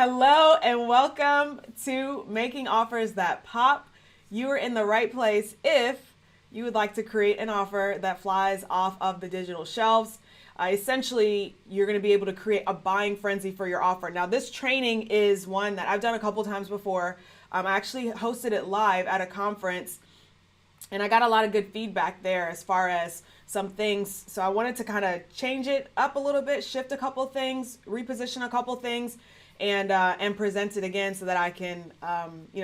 Hello and welcome to Making Offers That Pop. You are in the right place if you would like to create an offer that flies off of the digital shelves. Essentially, you're going to be able to create a buying frenzy for your offer. Now, this training is one that I've done a couple times before. I actually hosted it live at a conference, and I got a lot of good feedback there as far as some things. So I wanted to kind of change it up a little bit, shift a couple things, reposition a couple things, and present it again so that I can,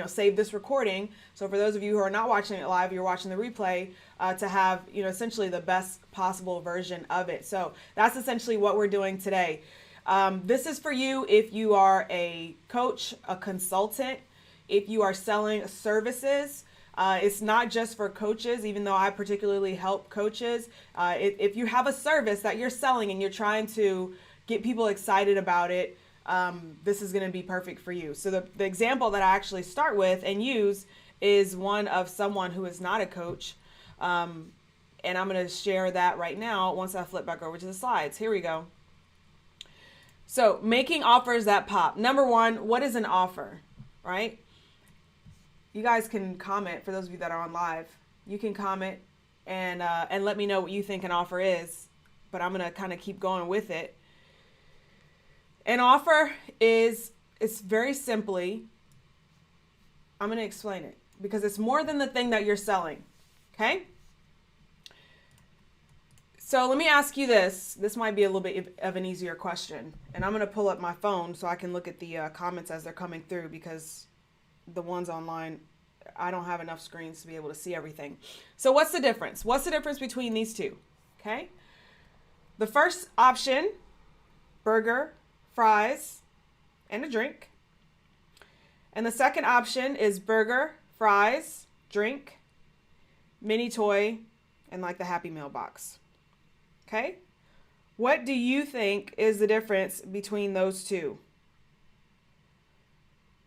save this recording. So for those of you who are not watching it live, you're watching the replay, to have, essentially the best possible version of it. So that's essentially what we're doing today. This is for you if you are a coach, a consultant, if you are selling services. It's not just for coaches, even though I particularly help coaches. If you have a service that you're selling and you're trying to get people excited about it, this is going to be perfect for you. So the example that I actually start with and use is one of someone who is not a coach. And I'm going to share that right now once I flip back over to the slides. Here we go. So making offers that pop. Number one, what is an offer, right? You guys can comment, for those of you that are on live. You can comment and let me know what you think an offer is. But I'm going to kind of keep going with it. An offer it's very simply, I'm going to explain it because it's more than the thing that you're selling. Okay? So let me ask you this. This might be a little bit of an easier question. And I'm going to pull up my phone so I can look at the comments as they're coming through, because the ones online, I don't have enough screens to be able to see everything. So what's the difference? What's the difference between these two? Okay? The first option, burger, fries, and a drink. And the second option is burger, fries, drink, mini toy, and like the Happy Meal box. Okay? What do you think is the difference between those two?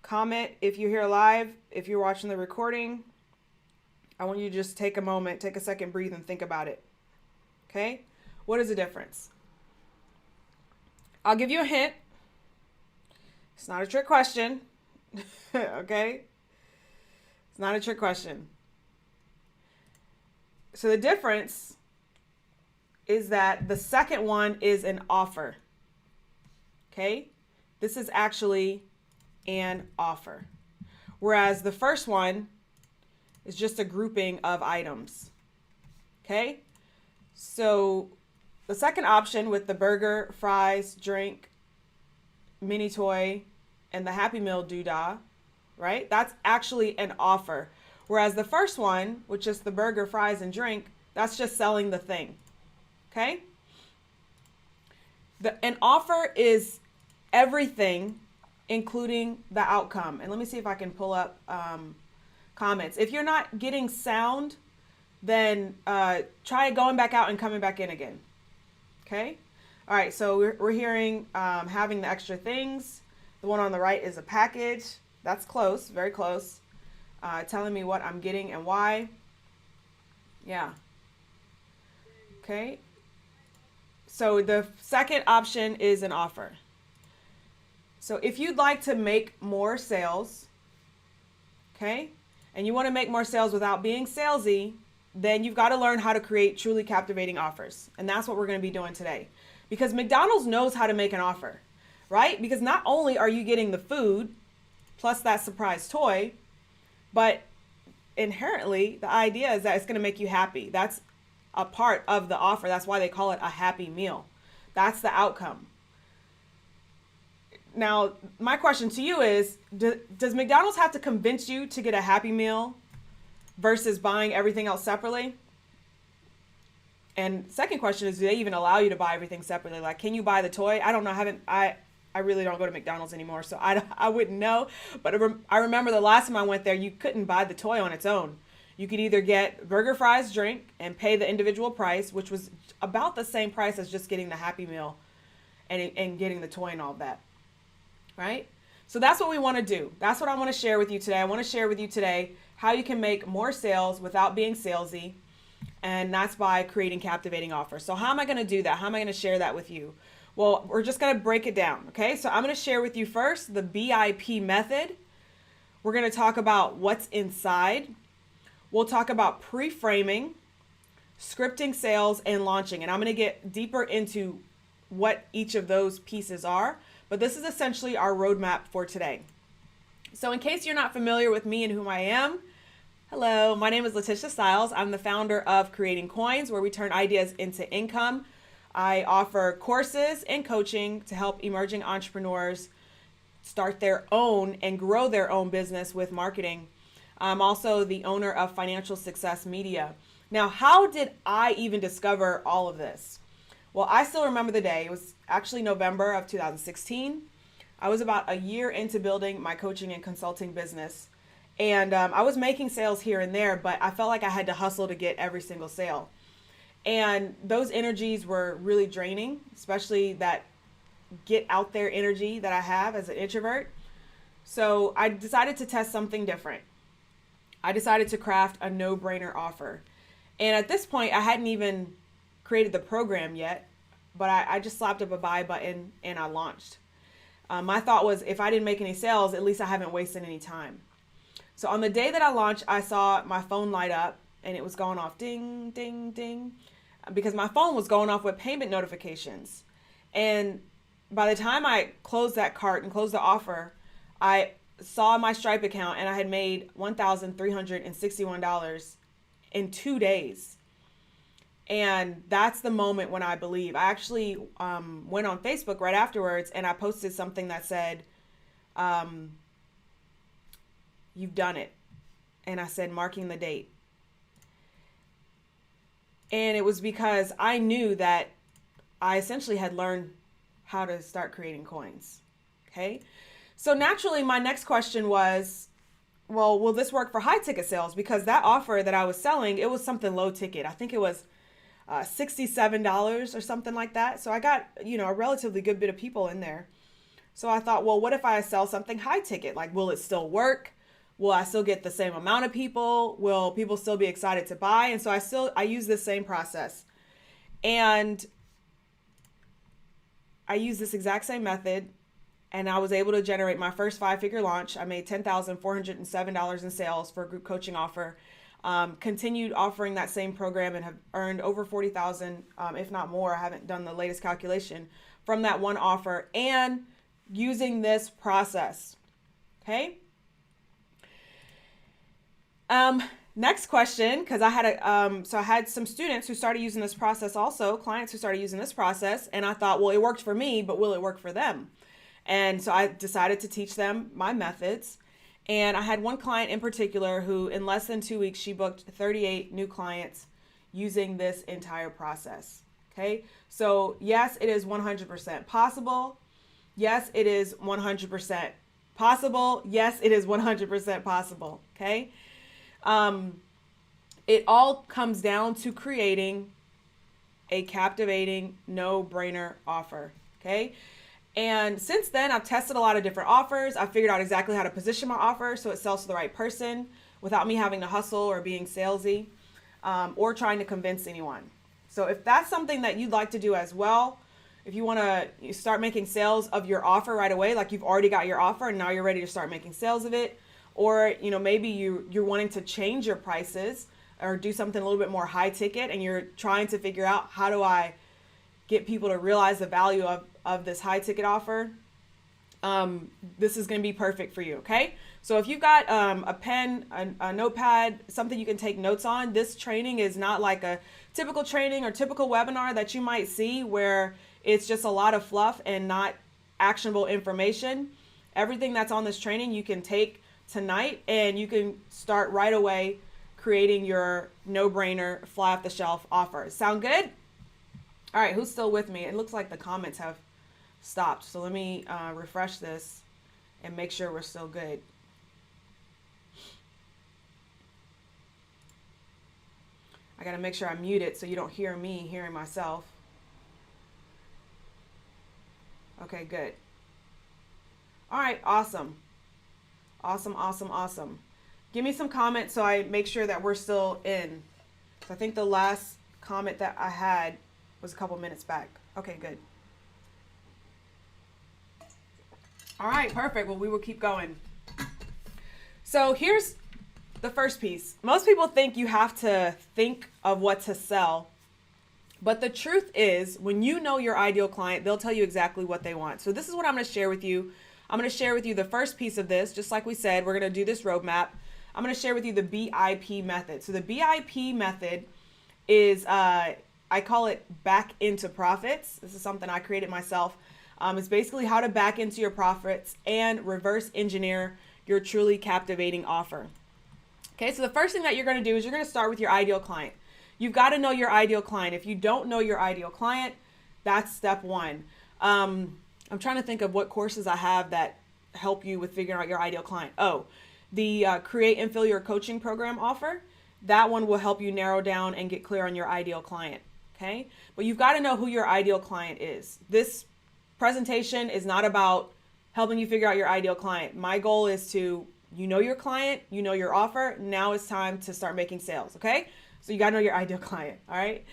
Comment if you're here live, if you're watching the recording. I want you to just take a moment, take a second, breathe, and think about it. Okay? What is the difference? I'll give you a hint. It's not a trick question. Okay? It's not a trick question. So the difference is that the second one is an offer. Okay? This is actually an offer. Whereas the first one is just a grouping of items. Okay? So the second option with the burger, fries, drink, mini toy, and the Happy Meal doodah, right? That's actually an offer. Whereas the first one, which is the burger, fries, and drink, that's just selling the thing. Okay? An offer is everything, including the outcome. And let me see if I can pull up comments. If you're not getting sound, then try going back out and coming back in again. Okay? All right, so we're hearing having the extra things. The one on the right is a package. That's close, very close. Telling me what I'm getting and why. Yeah. Okay. So the second option is an offer. So if you'd like to make more sales, okay, and you want to make more sales without being salesy, then you've got to learn how to create truly captivating offers. And that's what we're going to be doing today. Because McDonald's knows how to make an offer, right? Because not only are you getting the food plus that surprise toy, but inherently the idea is that it's going to make you happy. That's a part of the offer. That's why they call it a happy meal. That's the outcome. Now, my question to you is, does McDonald's have to convince you to get a Happy Meal versus buying everything else separately? And second question is, do they even allow you to buy everything separately? Like, can you buy the toy? I don't know. I really don't go to McDonald's anymore, so I wouldn't know. But I remember the last time I went there, you couldn't buy the toy on its own. You could either get burger, fries, drink, and pay the individual price, which was about the same price as just getting the Happy Meal and getting the toy and all that. Right? So that's what we want to do. That's what I want to share with you today. I want to share with you today how you can make more sales without being salesy. And that's by creating captivating offers. So how am I going to do that? How am I going to share that with you? Well, we're just going to break it down, okay? So I'm going to share with you first the BIP method. We're going to talk about what's inside. We'll talk about pre-framing, scripting sales, and launching. And I'm going to get deeper into what each of those pieces are. But this is essentially our roadmap for today. So in case you're not familiar with me and whom I am, hello, my name is LaTisha Styles. I'm the founder of Creating Coins, where we turn ideas into income. I offer courses and coaching to help emerging entrepreneurs start their own and grow their own business with marketing. I'm also the owner of Financial Success Media. Now, how did I even discover all of this? Well, I still remember the day. It was actually November of 2016. I was about a year into building my coaching and consulting business. And I was making sales here and there, but I felt like I had to hustle to get every single sale. And those energies were really draining, especially that get out there energy that I have as an introvert. So I decided to test something different. I decided to craft a no-brainer offer. And at this point, I hadn't even created the program yet, but I just slapped up a buy button and I launched. My thought was, if I didn't make any sales, at least I haven't wasted any time. So on the day that I launched, I saw my phone light up and it was going off ding, ding, ding, because my phone was going off with payment notifications. And by the time I closed that cart and closed the offer, I saw my Stripe account and I had made $1,361 in 2 days. And that's the moment when I believe. I actually went on Facebook right afterwards and I posted something that said, you've done it. And I said, marking the date. And it was because I knew that I essentially had learned how to start creating coins. Okay. So naturally, my next question was, well, will this work for high ticket sales? Because that offer that I was selling, it was something low ticket. I think it was $67 or something like that. So I got, a relatively good bit of people in there. So I thought, well, what if I sell something high ticket? Like, will it still work? Will I still get the same amount of people? Will people still be excited to buy? And so I use this same process. And I use this exact same method. And I was able to generate my first 5-figure launch. I made $10,407 in sales for a group coaching offer. Continued offering that same program and have earned over $40,000, if not more. I haven't done the latest calculation from that one offer and using this process. Okay. Next question, because I had some students who started using this process also, clients who started using this process, and I thought, well, it worked for me, but will it work for them? And so I decided to teach them my methods. And I had one client in particular who in less than 2 weeks, she booked 38 new clients using this entire process. Okay. So yes, it is 100% possible. Yes, it is 100% possible. Yes, it is 100% possible. Okay. It all comes down to creating a captivating no-brainer offer. Okay. And since then, I've tested a lot of different offers. I've figured out exactly how to position my offer so it sells to the right person without me having to hustle or being salesy, or trying to convince anyone. So if that's something that you'd like to do as well, if you want to start making sales of your offer right away, like you've already got your offer and now you're ready to start making sales of it, or maybe you're wanting to change your prices or do something a little bit more high ticket and you're trying to figure out, how do I get people to realize the value of this high ticket offer, this is going to be perfect for you. Okay. So if you've got a pen, a notepad, something you can take notes on, this training is not like a typical training or typical webinar that you might see where it's just a lot of fluff and not actionable information. Everything that's on this training you can take tonight and you can start right away creating your no-brainer, fly off the shelf offer. Sound good? All right, who's still with me? It looks like the comments have stopped. So let me refresh this and make sure we're still good. I got to make sure I mute it so you don't hear me hearing myself. Okay, good. All right, awesome. Awesome, awesome, awesome. Give me some comments so I make sure that we're still in. So I think the last comment that I had was a couple minutes back. Okay, good. All right, perfect. Well, we will keep going. So here's the first piece. Most people think you have to think of what to sell. But the truth is, when you know your ideal client, they'll tell you exactly what they want. So this is what I'm going to share with you. I'm going to share with you the first piece of this. Just like we said, we're going to do this roadmap. I'm going to share with you the BIP method. So the BIP method is, I call it back into profits. This is something I created myself. It's basically how to back into your profits and reverse engineer your truly captivating offer. Okay, so the first thing that you're going to do is you're going to start with your ideal client. You've got to know your ideal client. If you don't know your ideal client, that's step one. I'm trying to think of what courses I have that help you with figuring out your ideal client. Oh, the Create and Fill Your Coaching Program offer. That one will help you narrow down and get clear on your ideal client. Okay, but you've got to know who your ideal client is. This presentation is not about helping you figure out your ideal client. My goal is to, you know your client, you know your offer. Now it's time to start making sales. Okay. So you got to know your ideal client, all right?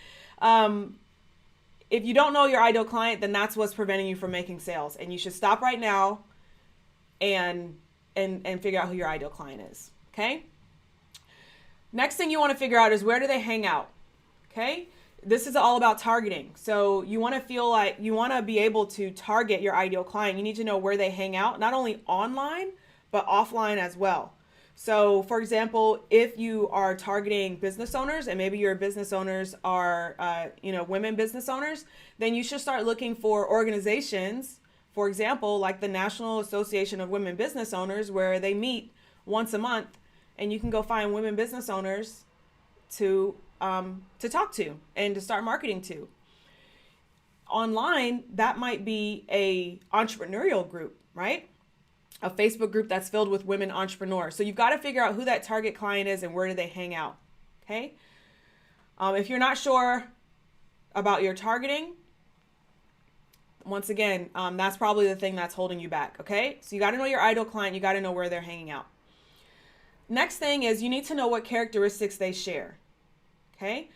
If you don't know your ideal client, then that's what's preventing you from making sales. And you should stop right now and figure out who your ideal client is, okay? Next thing you want to figure out is, where do they hang out, okay? This is all about targeting. So you want to feel like you want to be able to target your ideal client. You need to know where they hang out, not only online, but offline as well. So, for example, if you are targeting business owners, and maybe your business owners are, women business owners, then you should start looking for organizations, for example, like the National Association of Women Business Owners, where they meet once a month, and you can go find women business owners to talk to and to start marketing to. Online, that might be a entrepreneurial group, right? A Facebook group that's filled with women entrepreneurs. So you've got to figure out who that target client is and where do they hang out. Okay. If you're not sure about your targeting, once again, that's probably the thing that's holding you back. Okay. So you got to know your ideal client. You got to know where they're hanging out. Next thing is, you need to know what characteristics they share. Okay.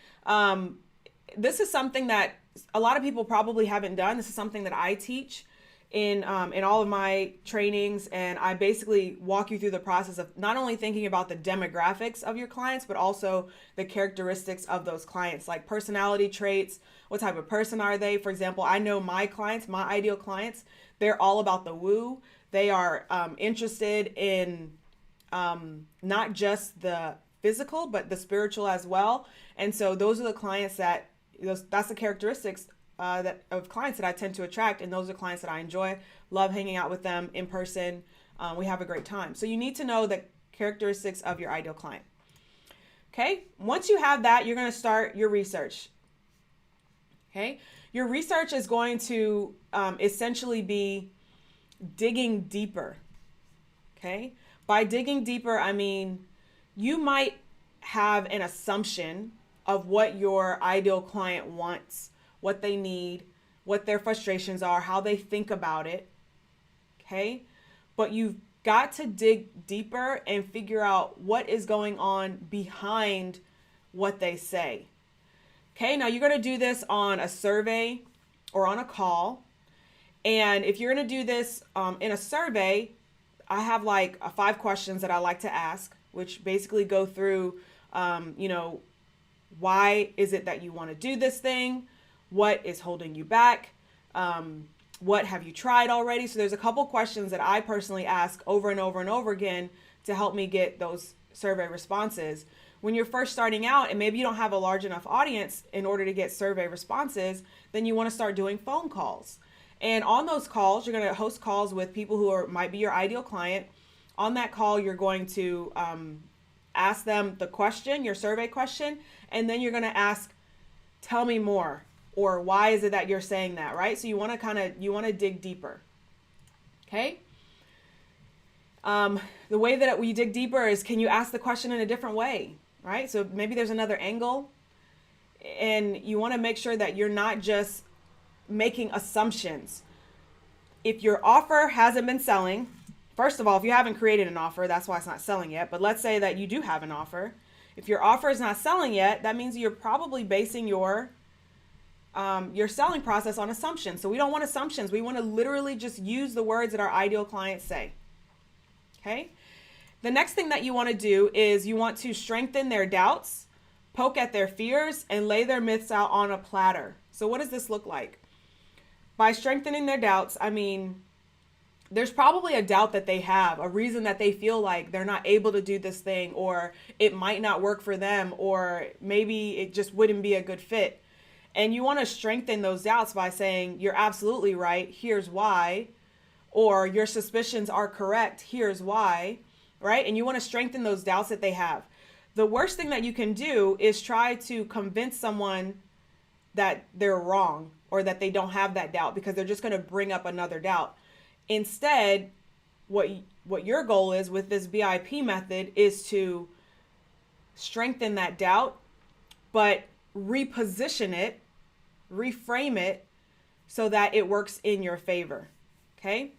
This is something that a lot of people probably haven't done. This is something that I teach in all of my trainings, and I basically walk you through the process of not only thinking about the demographics of your clients, but also the characteristics of those clients, like personality traits. What type of person are they? For example, I know my clients, my ideal clients, they're all about the woo. They are interested in not just the physical, but the spiritual as well. And so those are the clients that's the characteristics of clients that I tend to attract, and those are clients that I enjoy, love hanging out with them in person. We have a great time. So you need to know the characteristics of your ideal client. Okay, once you have that, you're going to start your research. Okay, your research is going to essentially be digging deeper. Okay, by digging deeper, I mean you might have an assumption of what your ideal client wants, what they need, what their frustrations are, how they think about it, okay? But you've got to dig deeper and figure out what is going on behind what they say. Okay, now you're going to do this on a survey or on a call. And if you're going to do this in a survey, I have like 5 questions that I like to ask, which basically go through, why is it that you want to do this thing? What is holding you back? What have you tried already? So there's a couple questions that I personally ask over and over and over again to help me get those survey responses. When you're first starting out and maybe you don't have a large enough audience in order to get survey responses, then you want to start doing phone calls. And on those calls, you're going to host calls with people who might be your ideal client. On that call, you're going to ask them the question, your survey question, and then you're going to ask, tell me more, or why is it that you're saying that, right? So you want to dig deeper. Okay. The way that we dig deeper is, can you ask the question in a different way, right? So maybe there's another angle, and you want to make sure that you're not just making assumptions. If your offer hasn't been selling, first of all, if you haven't created an offer, that's why it's not selling yet. But let's say that you do have an offer. If your offer is not selling yet, that means you're probably basing your your selling process on assumptions. So we don't want assumptions. We want to literally just use the words that our ideal clients say. Okay. The next thing that you want to do is you want to strengthen their doubts, poke at their fears, and lay their myths out on a platter. So what does this look like? By strengthening their doubts, I mean, there's probably a doubt that they have, a reason that they feel like they're not able to do this thing, or it might not work for them, or maybe it just wouldn't be a good fit. And you want to strengthen those doubts by saying, you're absolutely right, here's why, or your suspicions are correct, here's why, right? And you want to strengthen those doubts that they have. The worst thing that you can do is try to convince someone that they're wrong or that they don't have that doubt, because they're just going to bring up another doubt. Instead, what your goal is with this BIP method is to strengthen that doubt, but reposition it, reframe it so that it works in your favor. Okay?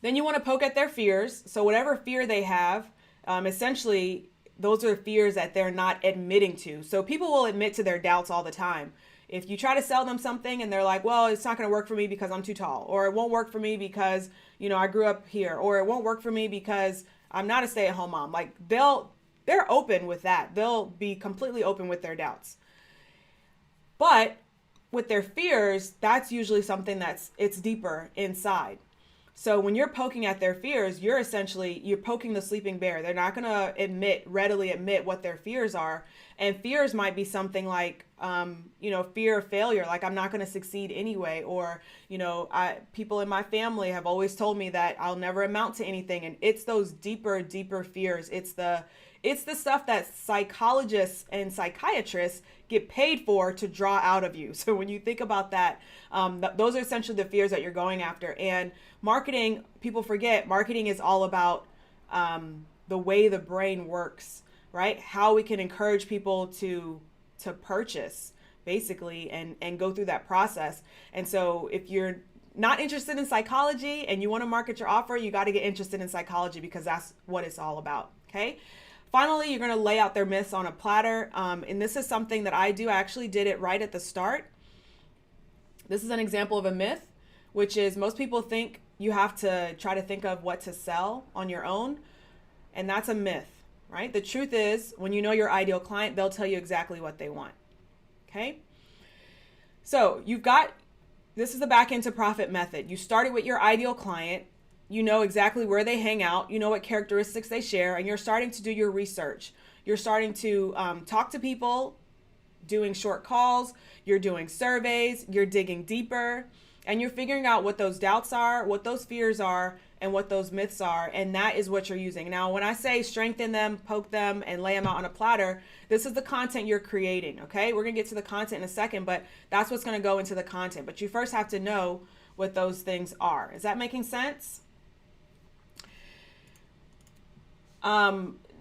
Then you want to poke at their fears. So whatever fear they have, essentially, those are fears that they're not admitting to. So people will admit to their doubts all the time. If you try to sell them something and they're like, well, it's not going to work for me because I'm too tall, or it won't work for me because, I grew up here, or it won't work for me because I'm not a stay-at-home mom. Like they're open with that. They'll be completely open with their doubts. But with their fears, that's usually something it's deeper inside. So when you're poking at their fears, you're poking the sleeping bear. They're not going to readily admit what their fears are. And fears might be something like, fear of failure, like I'm not going to succeed anyway. Or, people in my family have always told me that I'll never amount to anything. And it's those deeper fears. It's the stuff that psychologists and psychiatrists get paid for to draw out of you. So when you think about that, those are essentially the fears that you're going after. And marketing, people forget, marketing is all about the way the brain works, right? How we can encourage people to purchase, basically, and go through that process. And so if you're not interested in psychology and you want to market your offer, you got to get interested in psychology, because that's what it's all about. Okay. Finally, you're going to lay out their myths on a platter. And this is something that I do. I actually did it right at the start. This is an example of a myth, which is most people think you have to try to think of what to sell on your own. And that's a myth, right? The truth is, when you know your ideal client, they'll tell you exactly what they want. Okay. So this is the back into profit method. You started with your ideal client. You know exactly where they hang out. You know what characteristics they share, and you're starting to do your research. You're starting to talk to people, doing short calls. You're doing surveys. You're digging deeper, and you're figuring out what those doubts are, what those fears are, and what those myths are. And that is what you're using. Now, when I say strengthen them, poke them, and lay them out on a platter, this is the content you're creating. Okay, we're gonna get to the content in a second, but that's what's gonna go into the content. But you first have to know what those things are. Is that making sense?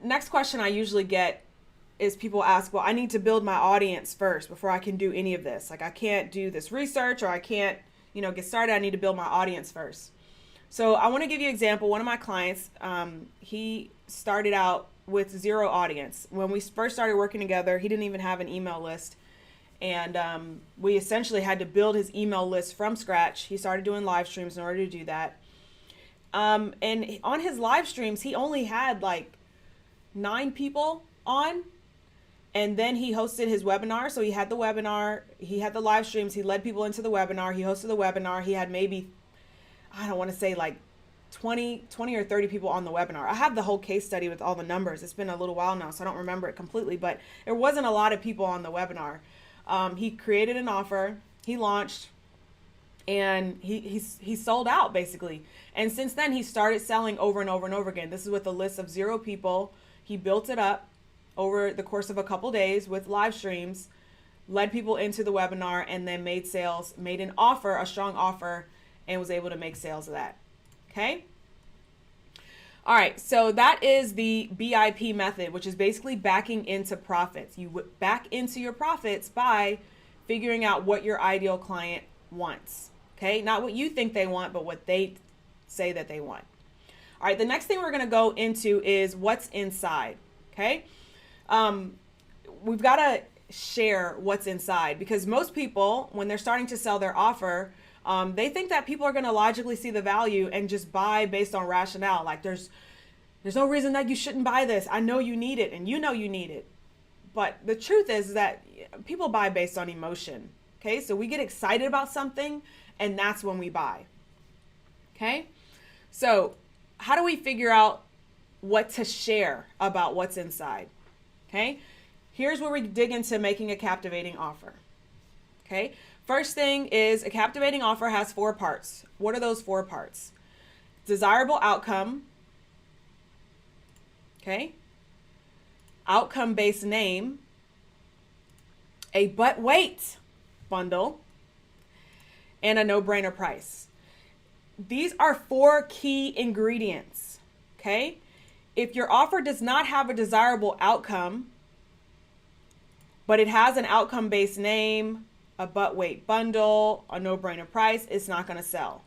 Next question I usually get is people ask, well, I need to build my audience first before I can do any of this. Like I can't do this research, or I can't, get started. I need to build my audience first. So I want to give you an example. One of my clients, he started out with zero audience. When we first started working together, he didn't even have an email list. And we essentially had to build his email list from scratch. He started doing live streams in order to do that. And on his live streams, he only had like 9 people on. And then he hosted his webinar. So he had the webinar, he had the live streams, he led people into the webinar, he hosted the webinar. He had maybe, I don't want to say like 20 or 30 people on the webinar. I have the whole case study with all the numbers. It's been a little while now, so I don't remember it completely, but there wasn't a lot of people on the webinar. He created an offer, he launched, and he sold out basically. And since then he started selling over and over and over again. This is with a list of 0 people. He built it up over the course of a couple days with live streams, led people into the webinar, and then made sales, made an offer, a strong offer, and was able to make sales of that. Okay. All right. So that is the BIP method, which is basically backing into profits. You back into your profits by figuring out what your ideal client wants. Okay. Not what you think they want, but what they say that they want. All right. The next thing we're going to go into is what's inside. Okay. We've got to share what's inside, because most people, when they're starting to sell their offer, they think that people are going to logically see the value and just buy based on rationale. Like there's no reason that you shouldn't buy this. I know you need it, and you know you need it. But the truth is that people buy based on emotion. Okay, so we get excited about something, and that's when we buy. Okay, so how do we figure out what to share about what's inside? Okay, here's where we dig into making a captivating offer. Okay, first thing is a captivating offer has 4 parts. What are those 4 parts? Desirable outcome. Okay, outcome-based name, a but wait bundle, and a no-brainer price. These are 4 key ingredients. Okay, if your offer does not have a desirable outcome, but it has an outcome-based name, a but wait bundle, a no-brainer price, it's not going to sell.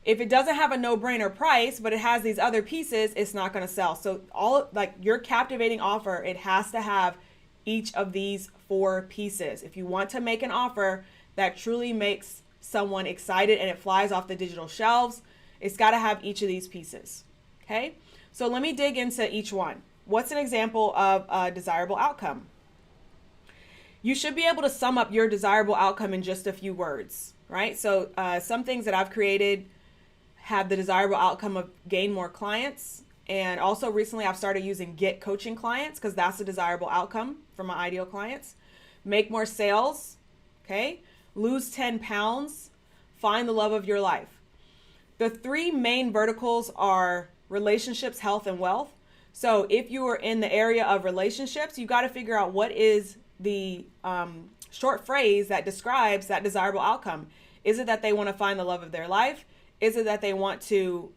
If it doesn't have a no-brainer price, but it has these other pieces, it's not going to sell. So your captivating offer, it has to have each of these 4 pieces. If you want to make an offer that truly makes someone excited and it flies off the digital shelves, it's got to have each of these pieces. Okay, so let me dig into each one. What's an example of a desirable outcome? You should be able to sum up your desirable outcome in just a few words, right? So some things that I've created have the desirable outcome of gain more clients. And also recently I've started using get coaching clients, because that's a desirable outcome for my ideal clients. Make more sales, okay? Lose 10 pounds, find the love of your life. The 3 main verticals are relationships, health, and wealth. So if you are in the area of relationships, you got to figure out what is the short phrase that describes that desirable outcome. Is it that they want to find the love of their life? Is it that they want to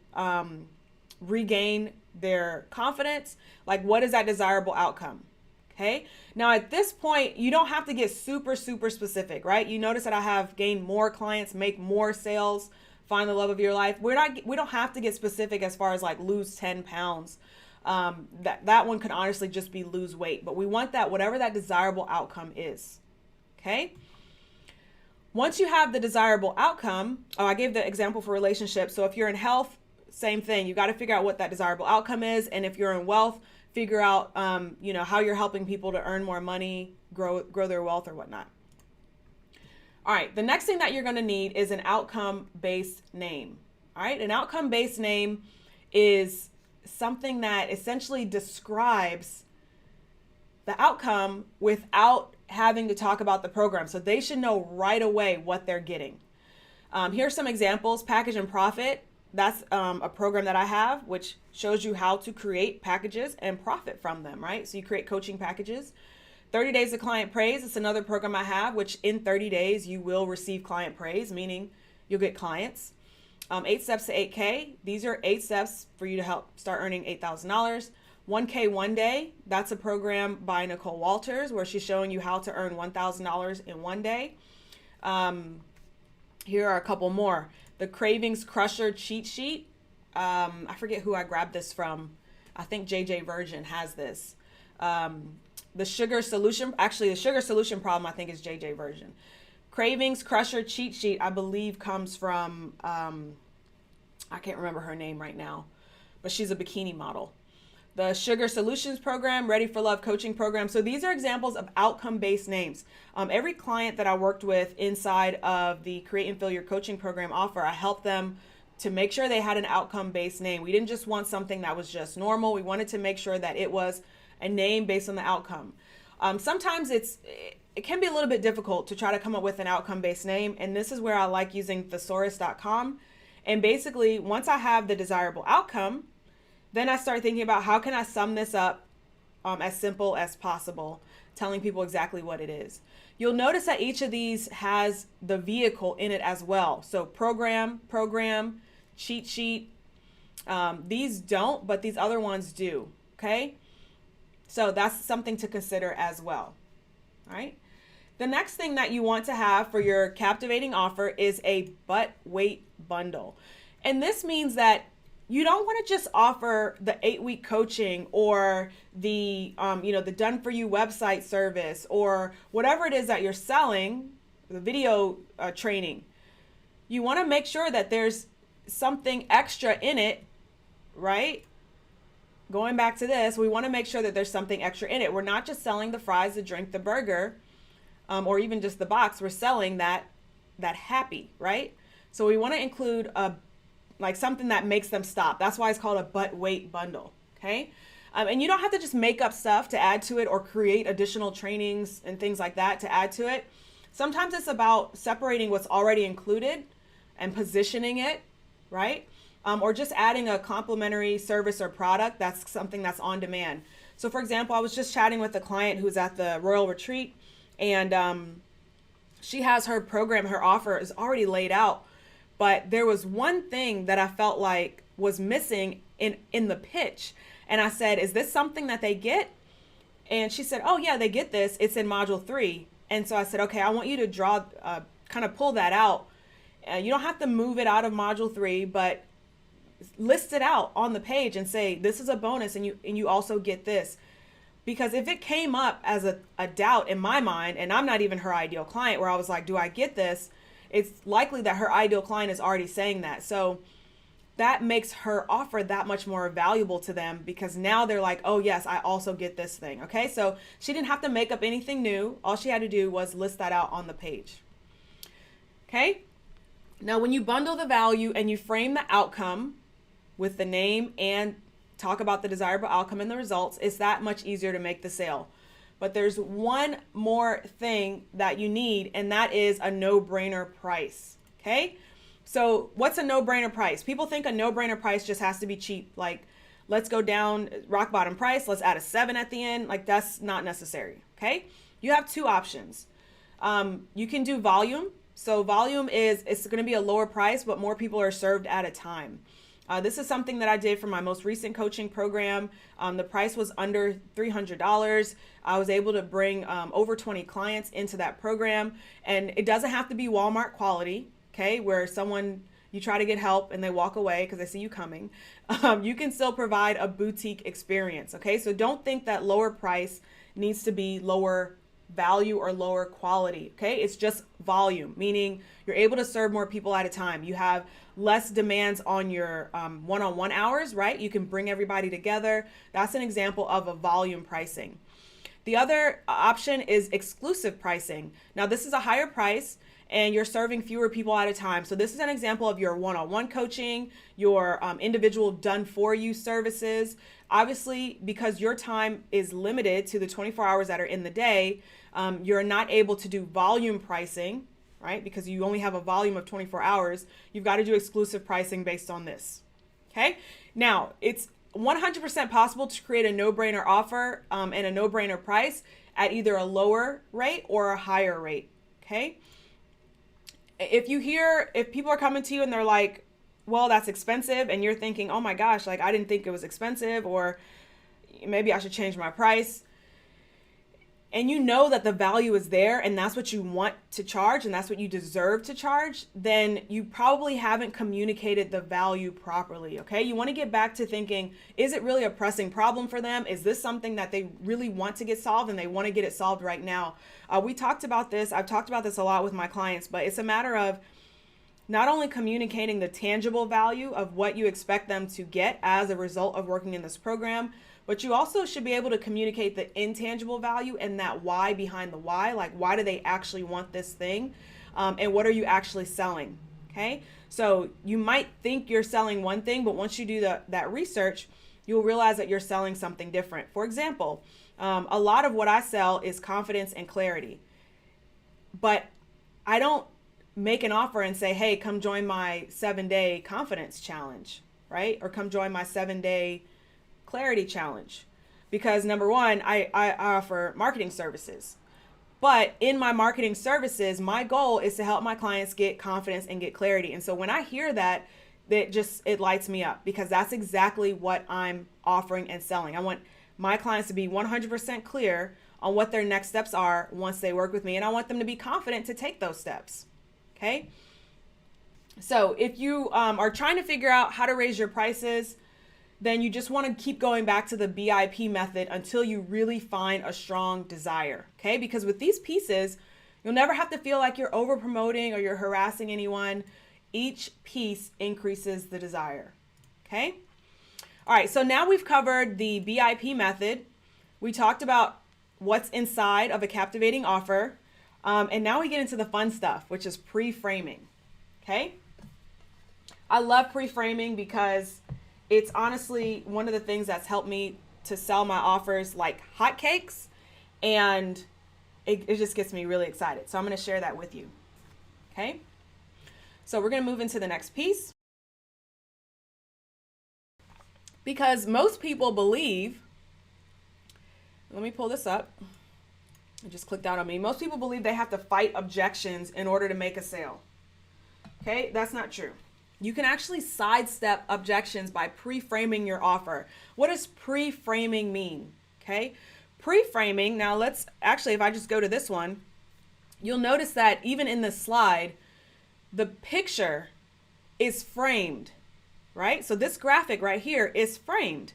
regain their confidence? Like, what is that desirable outcome? Okay. Now at this point, you don't have to get super, super specific, right? You notice that I have gained more clients, make more sales, find the love of your life. We don't have to get specific as far as like lose 10 pounds. That one could honestly just be lose weight, but we want that, whatever that desirable outcome is. Okay. Once you have the desirable outcome, I gave the example for relationships. So if you're in health, same thing. You got to figure out what that desirable outcome is. And if you're in wealth, figure out, how you're helping people to earn more money, grow their wealth or whatnot. All right. The next thing that you're going to need is an outcome-based name. All right. An outcome-based name is something that essentially describes the outcome without having to talk about the program. So they should know right away what they're getting. Here's some examples. Package and Profit. That's a program that I have, which shows you how to create packages and profit from them, right? So you create coaching packages. 30 Days of Client Praise. It's another program I have, which in 30 days you will receive client praise, meaning you'll get clients. 8 Steps to 8K. These are 8 steps for you to help start earning $8,000. 1K One Day. That's a program by Nicole Walters where she's showing you how to earn $1,000 in one day. Here are a couple more. The Cravings Crusher Cheat Sheet. I forget who I grabbed this from. I think JJ Virgin has this. The Sugar Solution Problem, I think, is JJ Virgin. Cravings Crusher Cheat Sheet, I believe, comes from, I can't remember her name right now, but she's a bikini model. The Sugar Solutions Program, Ready for Love Coaching Program. So these are examples of outcome-based names. Every client that I worked with inside of the Create and Fill Your Coaching Program offer, I helped them to make sure they had an outcome-based name. We didn't just want something that was just normal. We wanted to make sure that it was a name based on the outcome. Sometimes it can be a little bit difficult to try to come up with an outcome-based name, and this is where I like using thesaurus.com. And basically, once I have the desirable outcome, then I start thinking about how can I sum this up as simple as possible, telling people exactly what it is. You'll notice that each of these has the vehicle in it as well. So program, cheat sheet. These don't, but these other ones do. Okay. So that's something to consider as well. All right. The next thing that you want to have for your captivating offer is a but wait bundle. And this means that you don't want to just offer the 8-week coaching or the the done for you website service or whatever it is that you're selling, the video training. You want to make sure that there's something extra in it, right? Going back to this, we want to make sure that there's something extra in it. We're not just selling the fries, the drink, the burger, or even just the box. We're selling that happy, right? So we want to include like something that makes them stop. That's why it's called a but wait bundle, okay? And you don't have to just make up stuff to add to it or create additional trainings and things like that to add to it. Sometimes it's about separating what's already included and positioning it, right? Or just adding a complimentary service or product that's something that's on demand. So for example, I was just chatting with a client who's at the Royal Retreat, and she has her program, her offer is already laid out, but there was one thing that I felt like was missing in the pitch. And I said, is this something that they get? And she said, oh yeah, they get this. It's in module 3. And so I said, okay, I want you to draw, kind of pull that out. You don't have to move it out of module 3, but list it out on the page and say, this is a bonus and you also get this. Because if it came up as a doubt in my mind, and I'm not even her ideal client, where I was like, do I get this? It's likely that her ideal client is already saying that. So that makes her offer that much more valuable to them, because now they're like, oh yes, I also get this thing. Okay, so she didn't have to make up anything new. All she had to do was list that out on the page. Okay, now when you bundle the value and you frame the outcome with the name and talk about the desirable outcome and the results, it's that much easier to make the sale. But there's one more thing that you need, and that is a no-brainer price. Okay, so what's a no-brainer price? People think a no-brainer price just has to be cheap. Like, let's go down rock bottom price, let's add a 7 at the end. Like, that's not necessary. Okay, you have two options. You can do volume. So volume it's going to be a lower price, but more people are served at a time. This is something that I did for my most recent coaching program. The price was under $300. I was able to bring over 20 clients into that program, and it doesn't have to be Walmart quality, okay, where you try to get help and they walk away because they see you coming. You can still provide a boutique experience, okay? So don't think that lower price needs to be lower value or lower quality, okay? It's just volume, meaning you're able to serve more people at a time. You have less demands on your one-on-one hours, right? You can bring everybody together. That's an example of a volume pricing. The other option is exclusive pricing. Now, this is a higher price and you're serving fewer people at a time. So this is an example of your one-on-one coaching, your individual done-for-you services. Obviously, because your time is limited to the 24 hours that are in the day, you're not able to do volume pricing, right? Because you only have a volume of 24 hours. You've got to do exclusive pricing based on this. Okay. Now, it's 100% possible to create a no-brainer offer and a no-brainer price at either a lower rate or a higher rate. Okay. If people are coming to you and they're like, well, that's expensive, and you're thinking, oh my gosh, like I didn't think it was expensive, or maybe I should change my price, and you know that the value is there and that's what you want to charge and that's what you deserve to charge, then you probably haven't communicated the value properly, okay? You want to get back to thinking, is it really a pressing problem for them? Is this something that they really want to get solved and they want to get it solved right now? We talked about this. I've talked about this a lot with my clients, but it's a matter of not only communicating the tangible value of what you expect them to get as a result of working in this program, but you also should be able to communicate the intangible value and that why behind the why. Like, why do they actually want this thing? And what are you actually selling? Okay. So you might think you're selling one thing, but once you do that research, you'll realize that you're selling something different. For example, a lot of what I sell is confidence and clarity, but I don't make an offer and say, hey, come join my 7-day confidence challenge, right? Or come join my 7-day clarity challenge, because number one, I offer marketing services, but in my marketing services, my goal is to help my clients get confidence and get clarity. And so when I hear that, it lights me up, because that's exactly what I'm offering and selling. I want my clients to be 100% clear on what their next steps are once they work with me, and I want them to be confident to take those steps. Okay. So if you are trying to figure out how to raise your prices, then you just want to keep going back to the BIP method until you really find a strong desire, okay? Because with these pieces, you'll never have to feel like you're over promoting or you're harassing anyone. Each piece increases the desire, okay? All right, so now we've covered the BIP method. We talked about what's inside of a captivating offer. And now we get into the fun stuff, which is pre-framing, okay? I love pre-framing because it's honestly one of the things that's helped me to sell my offers like hotcakes, and it just gets me really excited. So I'm going to share that with you. Okay. So we're going to move into the next piece, because most people believe, let me pull this up. It just clicked out on me. Most people believe they have to fight objections in order to make a sale. Okay. That's not true. You can actually sidestep objections by pre-framing your offer. What does pre-framing mean? Okay. Pre-framing, now let's actually, if I just go to this one, you'll notice that even in this slide, the picture is framed, right? So this graphic right here is framed.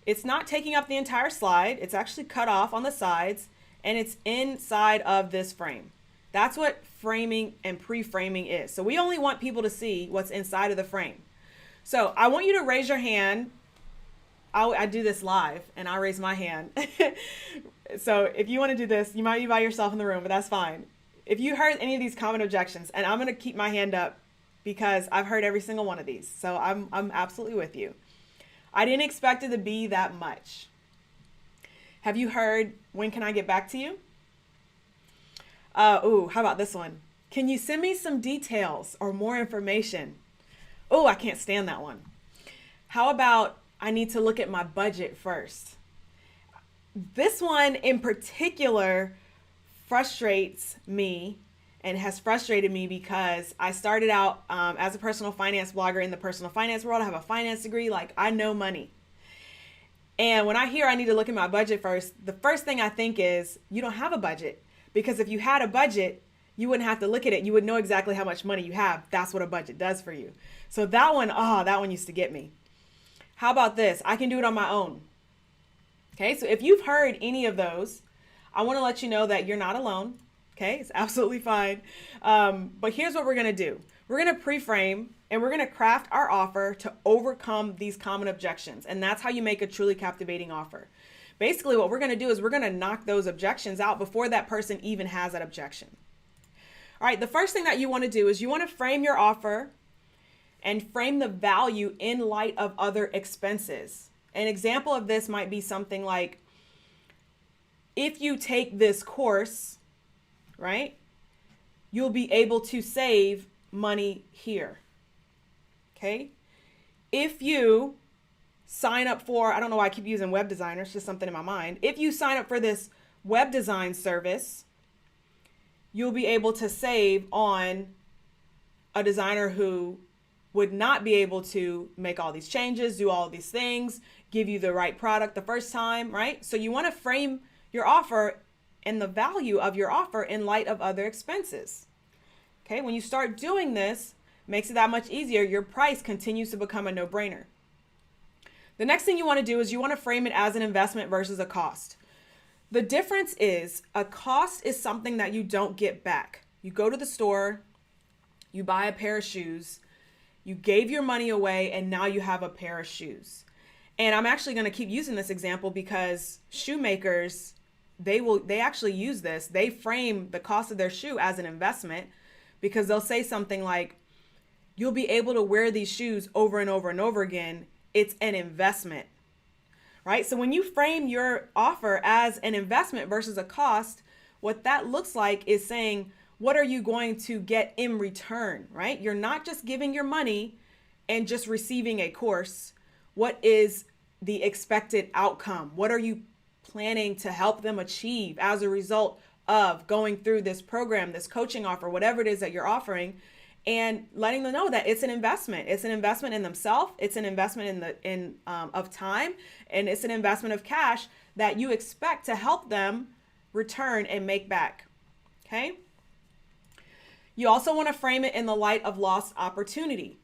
It's not taking up the entire slide. It's actually cut off on the sides, and it's inside of this frame. That's what framing and pre-framing is. So we only want people to see what's inside of the frame. So I want you to raise your hand. I do this live, and I'll raise my hand. So if you want to do this, you might be by yourself in the room, but that's fine. If you heard any of these common objections, and I'm going to keep my hand up because I've heard every single one of these. So I'm absolutely with you. I didn't expect it to be that much. Have you heard, when can I get back to you? How about this one? Can you send me some details or more information? Oh, I can't stand that one. How about, I need to look at my budget first? This one in particular frustrates me and has frustrated me because I started out as a personal finance blogger in the personal finance world. I have a finance degree, like I know money. And when I hear I need to look at my budget first, the first thing I think is you don't have a budget. Because if you had a budget, you wouldn't have to look at it. You would know exactly how much money you have. That's what a budget does for you. So that one used to get me. How about this? I can do it on my own. Okay, so if you've heard any of those, I want to let you know that you're not alone. Okay, it's absolutely fine. But here's what we're going to do. We're going to pre-frame, and we're going to craft our offer to overcome these common objections. And that's how you make a truly captivating offer. Basically, what we're going to do is we're going to knock those objections out before that person even has that objection. All right, the first thing that you want to do is you want to frame your offer and frame the value in light of other expenses. An example of this might be something like, if you take this course, right, you'll be able to save money here. Okay? If you sign up for, I don't know why I keep using web designer, it's just something in my mind. If you sign up for this web design service, you'll be able to save on a designer who would not be able to make all these changes, do all these things, give you the right product the first time, right? So you want to frame your offer and the value of your offer in light of other expenses. Okay, when you start doing this, makes it that much easier. Your price continues to become a no-brainer. The next thing you want to do is you want to frame it as an investment versus a cost. The difference is a cost is something that you don't get back. You go to the store, you buy a pair of shoes, you gave your money away, and now you have a pair of shoes. And I'm actually going to keep using this example because shoemakers, they actually use this. They frame the cost of their shoe as an investment because they'll say something like, you'll be able to wear these shoes over and over and over again. It's an investment, right? So when you frame your offer as an investment versus a cost, what that looks like is saying, what are you going to get in return, right? You're not just giving your money and just receiving a course. What is the expected outcome? What are you planning to help them achieve as a result of going through this program, this coaching offer, whatever it is that you're offering, and letting them know that it's an investment. It's an investment in themselves. It's an investment of time, and it's an investment of cash that you expect to help them return and make back. Okay. You also want to frame it in the light of lost opportunity.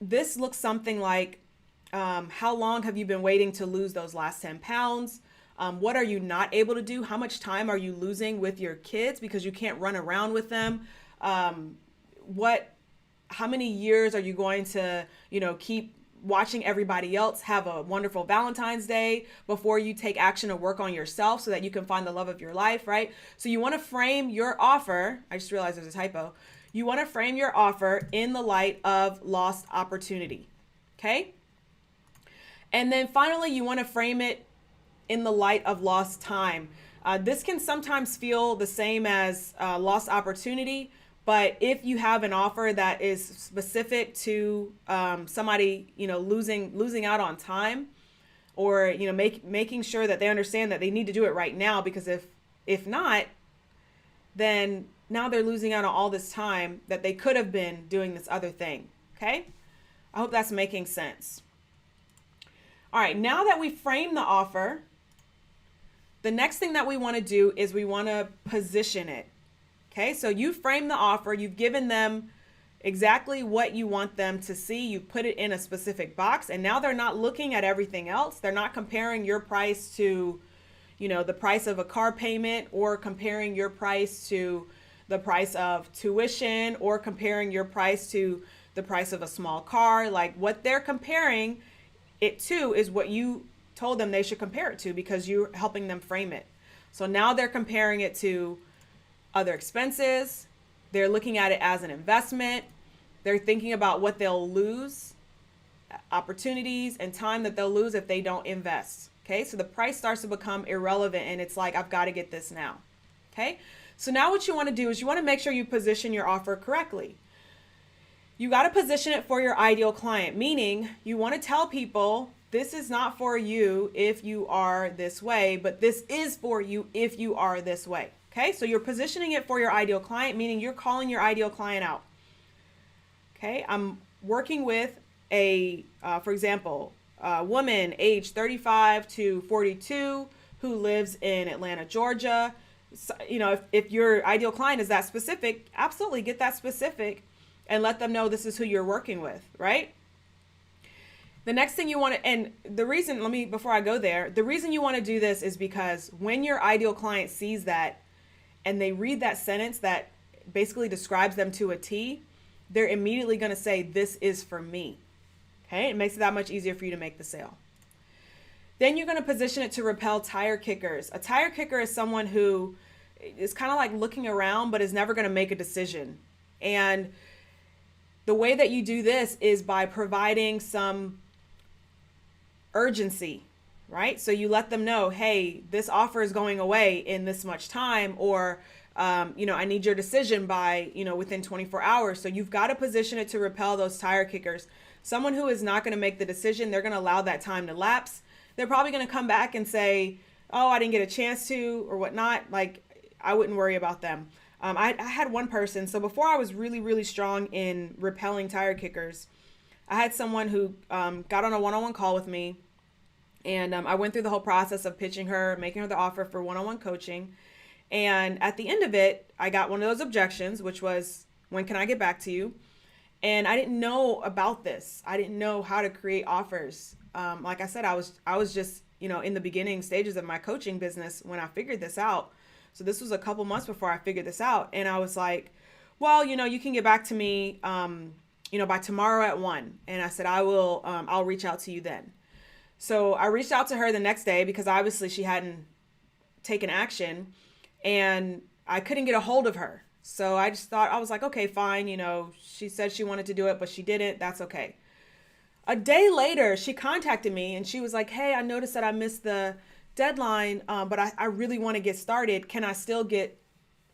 This looks something like, how long have you been waiting to lose those last 10 pounds? What are you not able to do? How much time are you losing with your kids because you can't run around with them? How many years are you going to, keep watching everybody else have a wonderful Valentine's Day before you take action to work on yourself so that you can find the love of your life, right? So you want to frame your offer. I just realized there's a typo. You want to frame your offer in the light of lost opportunity, okay? And then finally, you want to frame it in the light of lost time. This can sometimes feel the same as lost opportunity, but if you have an offer that is specific to somebody, losing out on time, or making sure that they understand that they need to do it right now, because if not, then now they're losing out on all this time that they could have been doing this other thing. Okay, I hope that's making sense. All right, now that we frame the offer, the next thing that we want to do is we want to position it. Okay, so you frame the offer, you've given them exactly what you want them to see, you put it in a specific box, and now they're not looking at everything else. They're not comparing your price to, the price of a car payment, or comparing your price to the price of tuition, or comparing your price to the price of a small car. Like, what they're comparing it to is what you told them they should compare it to, because you're helping them frame it. So now they're comparing it to other expenses. They're looking at it as an investment. They're thinking about what they'll lose, opportunities and time that they'll lose if they don't invest. Okay, so the price starts to become irrelevant, and it's like, I've got to get this now. Okay, so now what you want to do is you want to make sure you position your offer correctly. You got to position it for your ideal client, meaning you want to tell people, this is not for you if you are this way, but this is for you if you are this way. Okay, so you're positioning it for your ideal client, meaning you're calling your ideal client out. Okay, I'm working with for example, a woman age 35 to 42 who lives in Atlanta, Georgia. So, if your ideal client is that specific, absolutely get that specific and let them know this is who you're working with, right? The next thing you want to, and the reason, before I go there, the reason you want to do this is because when your ideal client sees that and they read that sentence that basically describes them to a T, they're immediately going to say, this is for me. Okay, it makes it that much easier for you to make the sale. Then you're going to position it to repel tire kickers. A tire kicker is someone who is kind of like looking around but is never going to make a decision. And the way that you do this is by providing some urgency, right? So you let them know, hey, this offer is going away in this much time, or, I need your decision by, within 24 hours. So you've got to position it to repel those tire kickers. Someone who is not going to make the decision, they're going to allow that time to lapse. They're probably going to come back and say, oh, I didn't get a chance to, or whatnot. Like, I wouldn't worry about them. I had one person. So before I was really, really strong in repelling tire kickers, I had someone who got on a one-on-one call with me. And I went through the whole process of pitching her, making her the offer for one-on-one coaching. And at the end of it, I got one of those objections, which was, when can I get back to you? And I didn't know about this. I didn't know how to create offers. Like I said, I was just, in the beginning stages of my coaching business when I figured this out. So this was a couple months before I figured this out. And I was like, well, you can get back to me, by tomorrow at 1. And I said, I'll reach out to you then. So I reached out to her the next day because obviously she hadn't taken action, and I couldn't get a hold of her. So I was like, okay, fine. She said she wanted to do it, but she didn't. That's okay. A day later, she contacted me and she was like, hey, I noticed that I missed the deadline, but I really want to get started. Can I still get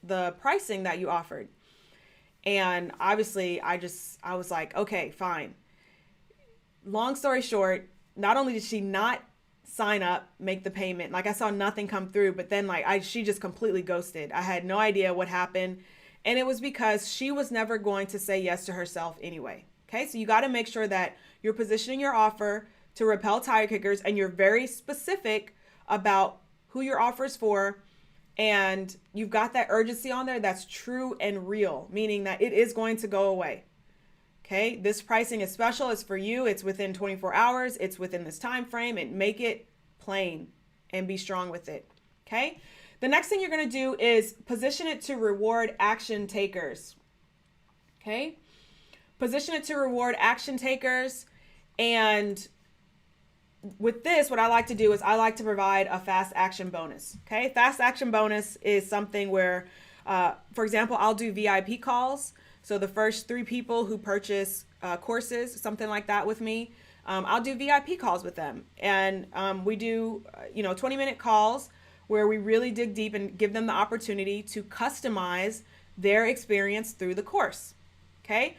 the pricing that you offered? And obviously I was like, okay, fine. Long story short, not only did she not sign up, make the payment, like I saw nothing come through, but then she just completely ghosted. I had no idea what happened. And it was because she was never going to say yes to herself anyway. Okay, so you got to make sure that you're positioning your offer to repel tire kickers, and you're very specific about who your offer is for and you've got that urgency on there that's true and real, meaning that it is going to go away. Okay, this pricing is special. It's for you. It's within 24 hours. It's within this time frame, and make it plain and be strong with it. Okay, the next thing you're going to do is position it to reward action takers. Okay, position it to reward action takers. And with this, what I like to do is I like to provide a fast action bonus. Okay, fast action bonus is something where, for example, I'll do VIP calls. So the first 3 people who purchase courses, something like that with me, I'll do VIP calls with them. And we do, 20-minute calls where we really dig deep and give them the opportunity to customize their experience through the course. Okay.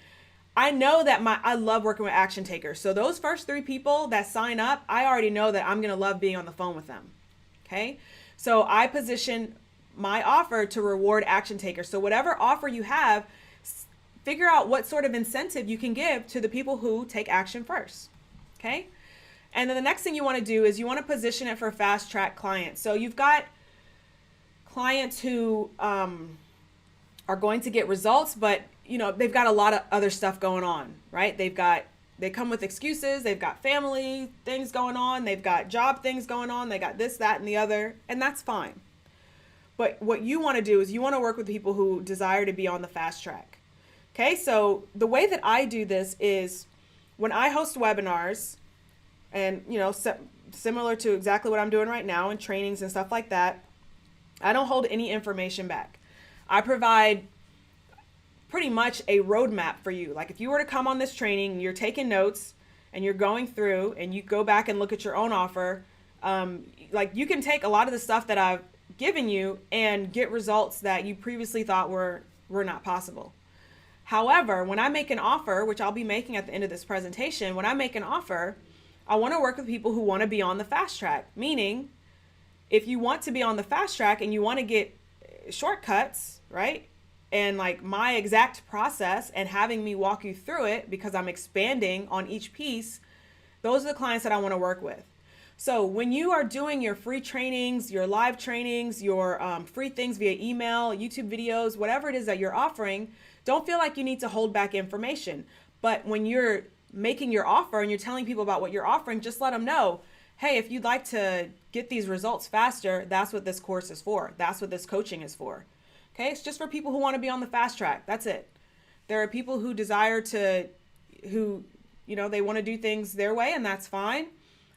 I know that I love working with action takers. So those first 3 people that sign up, I already know that I'm going to love being on the phone with them. Okay. So I position my offer to reward action takers. So whatever offer you have, figure out what sort of incentive you can give to the people who take action first. Okay. And then the next thing you want to do is you want to position it for fast track clients. So you've got clients who are going to get results, but they've got a lot of other stuff going on, right? They come with excuses. They've got family things going on. They've got job things going on. They got this, that, and the other, and that's fine. But what you want to do is you want to work with people who desire to be on the fast track. Okay, so the way that I do this is when I host webinars, and similar to exactly what I'm doing right now in trainings and stuff like that, I don't hold any information back. I provide pretty much a roadmap for you. Like if you were to come on this training, you're taking notes and you're going through and you go back and look at your own offer, like you can take a lot of the stuff that I've given you and get results that you previously thought were not possible. However, when I make an offer, which I'll be making at the end of this presentation, when I make an offer, I want to work with people who want to be on the fast track. Meaning, if you want to be on the fast track and you want to get shortcuts, right? And like my exact process and having me walk you through it because I'm expanding on each piece, those are the clients that I want to work with. So when you are doing your free trainings, your live trainings, your free things via email, YouTube videos, whatever it is that you're offering, don't feel like you need to hold back information. But when you're making your offer and you're telling people about what you're offering, just let them know, hey, if you'd like to get these results faster, that's what this course is for. That's what this coaching is for. Okay, it's just for people who want to be on the fast track. That's it. There are people who desire to, they want to do things their way, and that's fine.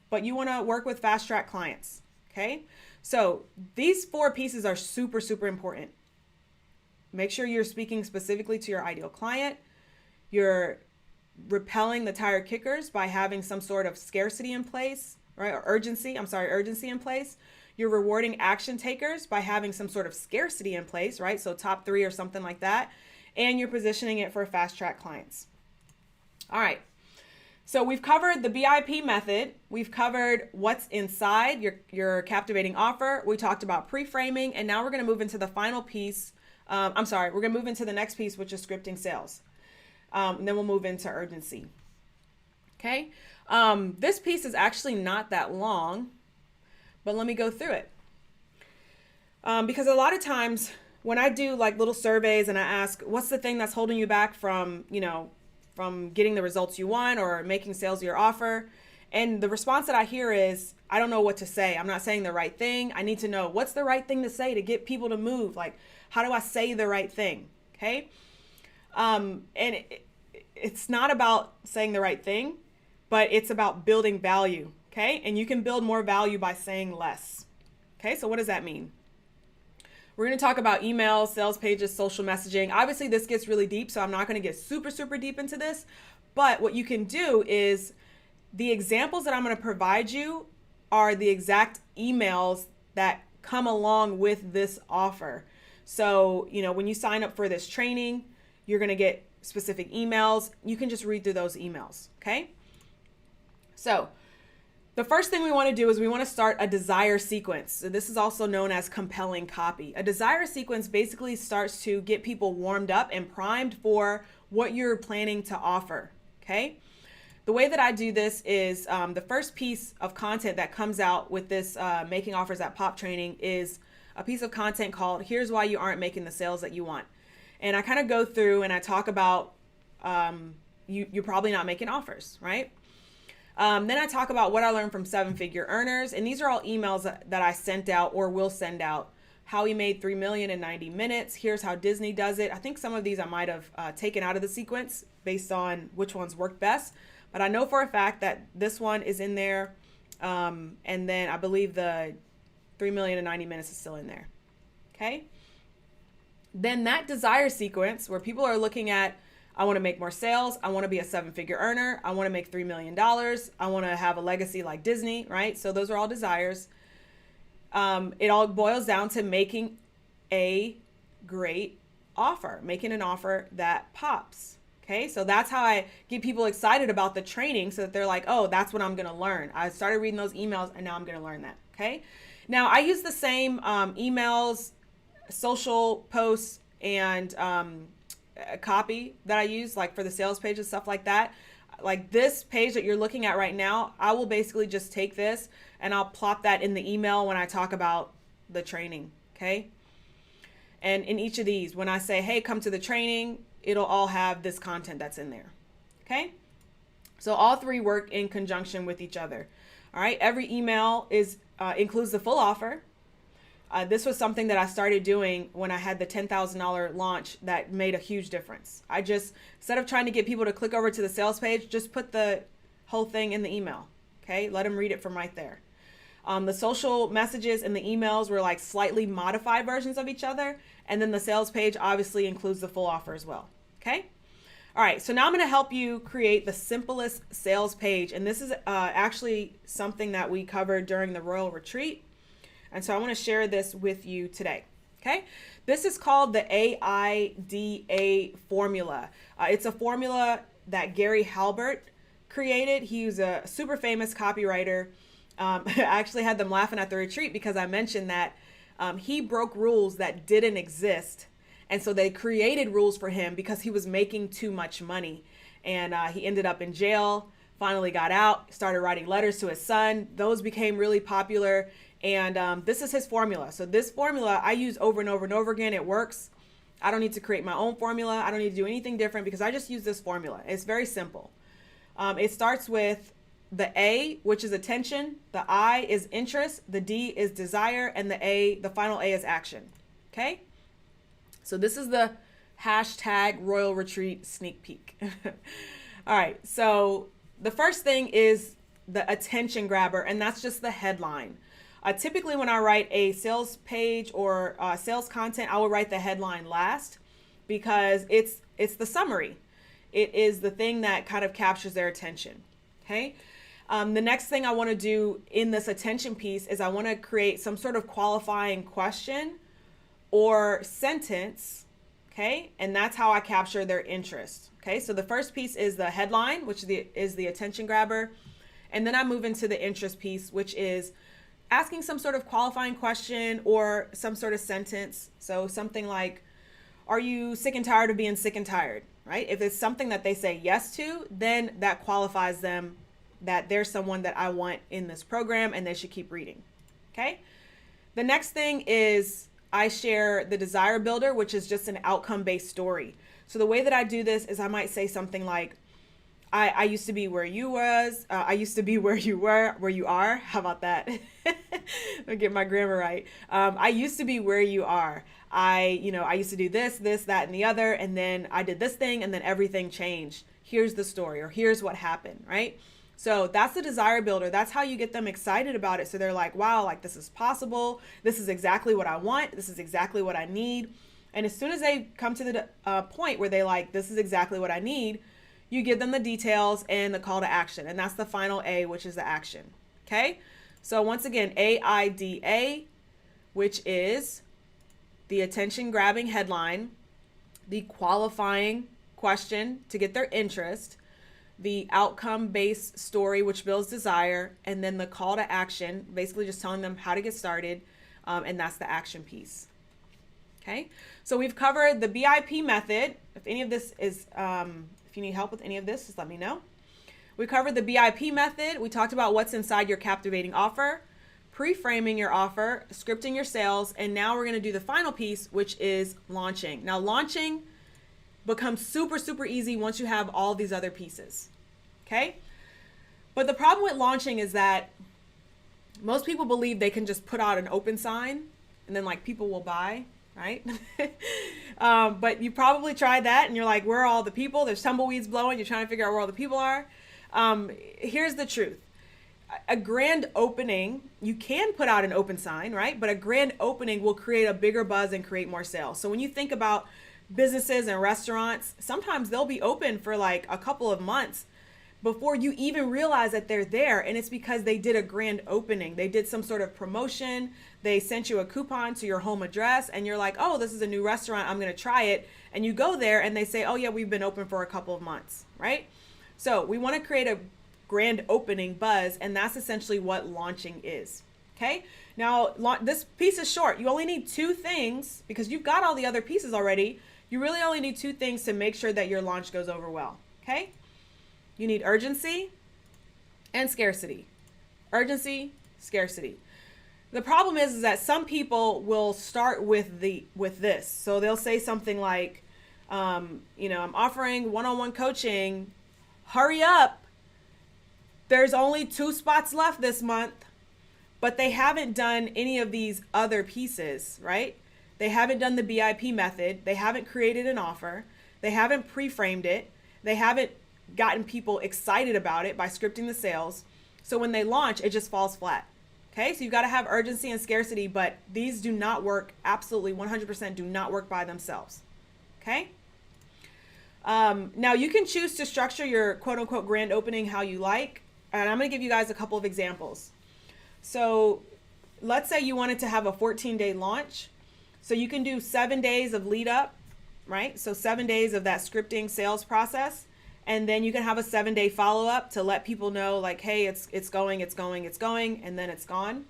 But you want to work with fast track clients. Okay, so these 4 pieces are super, super important. Make sure you're speaking specifically to your ideal client. You're repelling the tire kickers by having some sort of scarcity in place, right? Or urgency in place. You're rewarding action takers by having some sort of scarcity in place, right? So top 3 or something like that. And you're positioning it for fast track clients. All right. So we've covered the BIP method. We've covered what's inside your captivating offer. We talked about pre-framing, and now we're going to move into the final piece. We're going to move into the next piece, which is scripting sales. And then we'll move into urgency. Okay. This piece is actually not that long, but let me go through it. Because a lot of times when I do like little surveys and I ask, what's the thing that's holding you back from getting the results you want or making sales of your offer? And the response that I hear is, I don't know what to say. I'm not saying the right thing. I need to know what's the right thing to say to get people to move. Like, how do I say the right thing? Okay. And it's not about saying the right thing, but it's about building value. Okay. And you can build more value by saying less. Okay. So what does that mean? We're going to talk about emails, sales pages, social messaging. Obviously this gets really deep, so I'm not going to get super, super deep into this, but what you can do is the examples that I'm going to provide you are the exact emails that come along with this offer. So, when you sign up for this training, you're going to get specific emails. You can just read through those emails. Okay. So the first thing we want to do is we want to start a desire sequence. So this is also known as compelling copy. A desire sequence basically starts to get people warmed up and primed for what you're planning to offer. Okay. The way that I do this is the first piece of content that comes out with this Making Offers That Pop training is a piece of content called Here's Why You Aren't Making the Sales That You Want. And I kind of go through and I talk about you're probably not making offers, right? Then I talk about what I learned from 7-figure earners. And these are all emails that I sent out or will send out. How we made $3 million in 90 minutes. Here's how Disney does it. I think some of these I might have taken out of the sequence based on which ones worked best. But I know for a fact that this one is in there. And then I believe the 3 million in 90 minutes is still in there. Okay. Then that desire sequence where people are looking at, I want to make more sales. I want to be a 7-figure earner. I want to make $3 million. I want to have a legacy like Disney, right? So those are all desires. It all boils down to making a great offer, making an offer that pops. Okay, so that's how I get people excited about the training so that they're like, oh, that's what I'm going to learn. I started reading those emails and now I'm going to learn that. Okay, now I use the same emails, social posts, and copy that I use like for the sales pages, stuff like that. Like this page that you're looking at right now, I will basically just take this and I'll plop that in the email when I talk about the training, okay? And in each of these, when I say, hey, come to the training, it'll all have this content that's in there, okay? So all three work in conjunction with each other, all right? Every email includes the full offer. This was something that I started doing when I had the $10,000 launch that made a huge difference. I just, instead of trying to get people to click over to the sales page, just put the whole thing in the email, okay? Let them read it from right there. The social messages and the emails were like slightly modified versions of each other. And then the sales page obviously includes the full offer as well, okay? All right, so now I'm gonna help you create the simplest sales page. And this is actually something that we covered during the Royal Retreat. And so I wanna share this with you today, okay? This is called the AIDA formula. It's a formula that Gary Halbert created. He was a super famous copywriter. I actually had them laughing at the retreat because I mentioned that he broke rules that didn't exist. And so they created rules for him because he was making too much money. And he ended up in jail, finally got out, started writing letters to his son. Those became really popular. And this is his formula. So this formula I use over and over and over again. It works. I don't need to create my own formula. I don't need to do anything different because I just use this formula. It's very simple. It starts with the A, which is attention, the I is interest, the D is desire, and the final A is action. Okay? So this is the hashtag Royal Retreat sneak peek. All right, so the first thing is the attention grabber, and that's just the headline. Typically when I write a sales page or sales content, I will write the headline last because it's the summary. It is the thing that kind of captures their attention, okay? The next thing I want to do in this attention piece is I want to create some sort of qualifying question or sentence, okay? And that's how I capture their interest, okay? So the first piece is the headline, which is the attention grabber. And then I move into the interest piece, which is asking some sort of qualifying question or some sort of sentence. So something like, are you sick and tired of being sick and tired, right? If it's something that they say yes to, then that qualifies them that there's someone that I want in this program and they should keep reading, okay? The next thing is I share the desire builder, which is just an outcome-based story. So the way that I do this is I might say something like, I used to be where you was, I used to be where you were, where you are. How about that? Let me get my grammar right. I used to be where you are. I used to do this, that, and the other, and then I did this thing, and then everything changed. Here's the story, or here's what happened, right? So that's the desire builder. That's how you get them excited about it. So they're like, wow, like this is possible. This is exactly what I want. This is exactly what I need. And as soon as they come to the point where they like, this is exactly what I need, you give them the details and the call to action. And that's the final A, which is the action. Okay. So once again, AIDA, which is the attention grabbing headline, the qualifying question to get their interest, the outcome-based story, which builds desire, and then the call to action, basically just telling them how to get started, and that's the action piece. Okay, so we've covered the BIP method. If any of this is, if you need help with any of this, just let me know. We covered the BIP method. We talked about what's inside your captivating offer. pre-framing your offer, scripting your sales, and now we're going to do the final piece, which is launching. Now, launching becomes super, super easy once you have all these other pieces, okay? But the problem with launching is that most people believe they can just put out an open sign and then like people will buy, right? But you probably tried that and you're like, where are all the people? There's tumbleweeds blowing. You're trying to figure out where all the people are. Here's the truth. A grand opening, you can put out an open sign, right? But a grand opening will create a bigger buzz and create more sales. So when you think about businesses and restaurants, sometimes they'll be open for like a couple of months before you even realize that they're there. And it's because they did a grand opening. They did some sort of promotion. They sent you a coupon to your home address and you're like, oh, this is a new restaurant. I'm going to try it. And you go there and they say, oh yeah, we've been open for a couple of months, right? So we want to create a grand opening buzz, and that's essentially what launching is. Okay. Now this piece is short. You only need two things because you've got all the other pieces already. You really only need two things to make sure that your launch goes over well. Okay. You need urgency and scarcity. Urgency, scarcity. The problem is that some people will start with this. So they'll say something like, I'm offering one-on-one coaching. Hurry up. There's only 2 spots left this month, but they haven't done any of these other pieces, right? They haven't done the BIP method. They haven't created an offer. They haven't pre-framed it. They haven't gotten people excited about it by scripting the sales. So when they launch, it just falls flat. Okay, so you've got to have urgency and scarcity, but these do not work, absolutely 100% do not work by themselves. Okay. Now you can choose to structure your quote unquote grand opening how you like. And I'm going to give you guys a couple of examples. So let's say you wanted to have a 14-day launch. So you can do 7 days of lead up, right? So 7 days of that scripting sales process. And then you can have a 7-day follow-up to let people know like, hey, it's going, and then it's gone.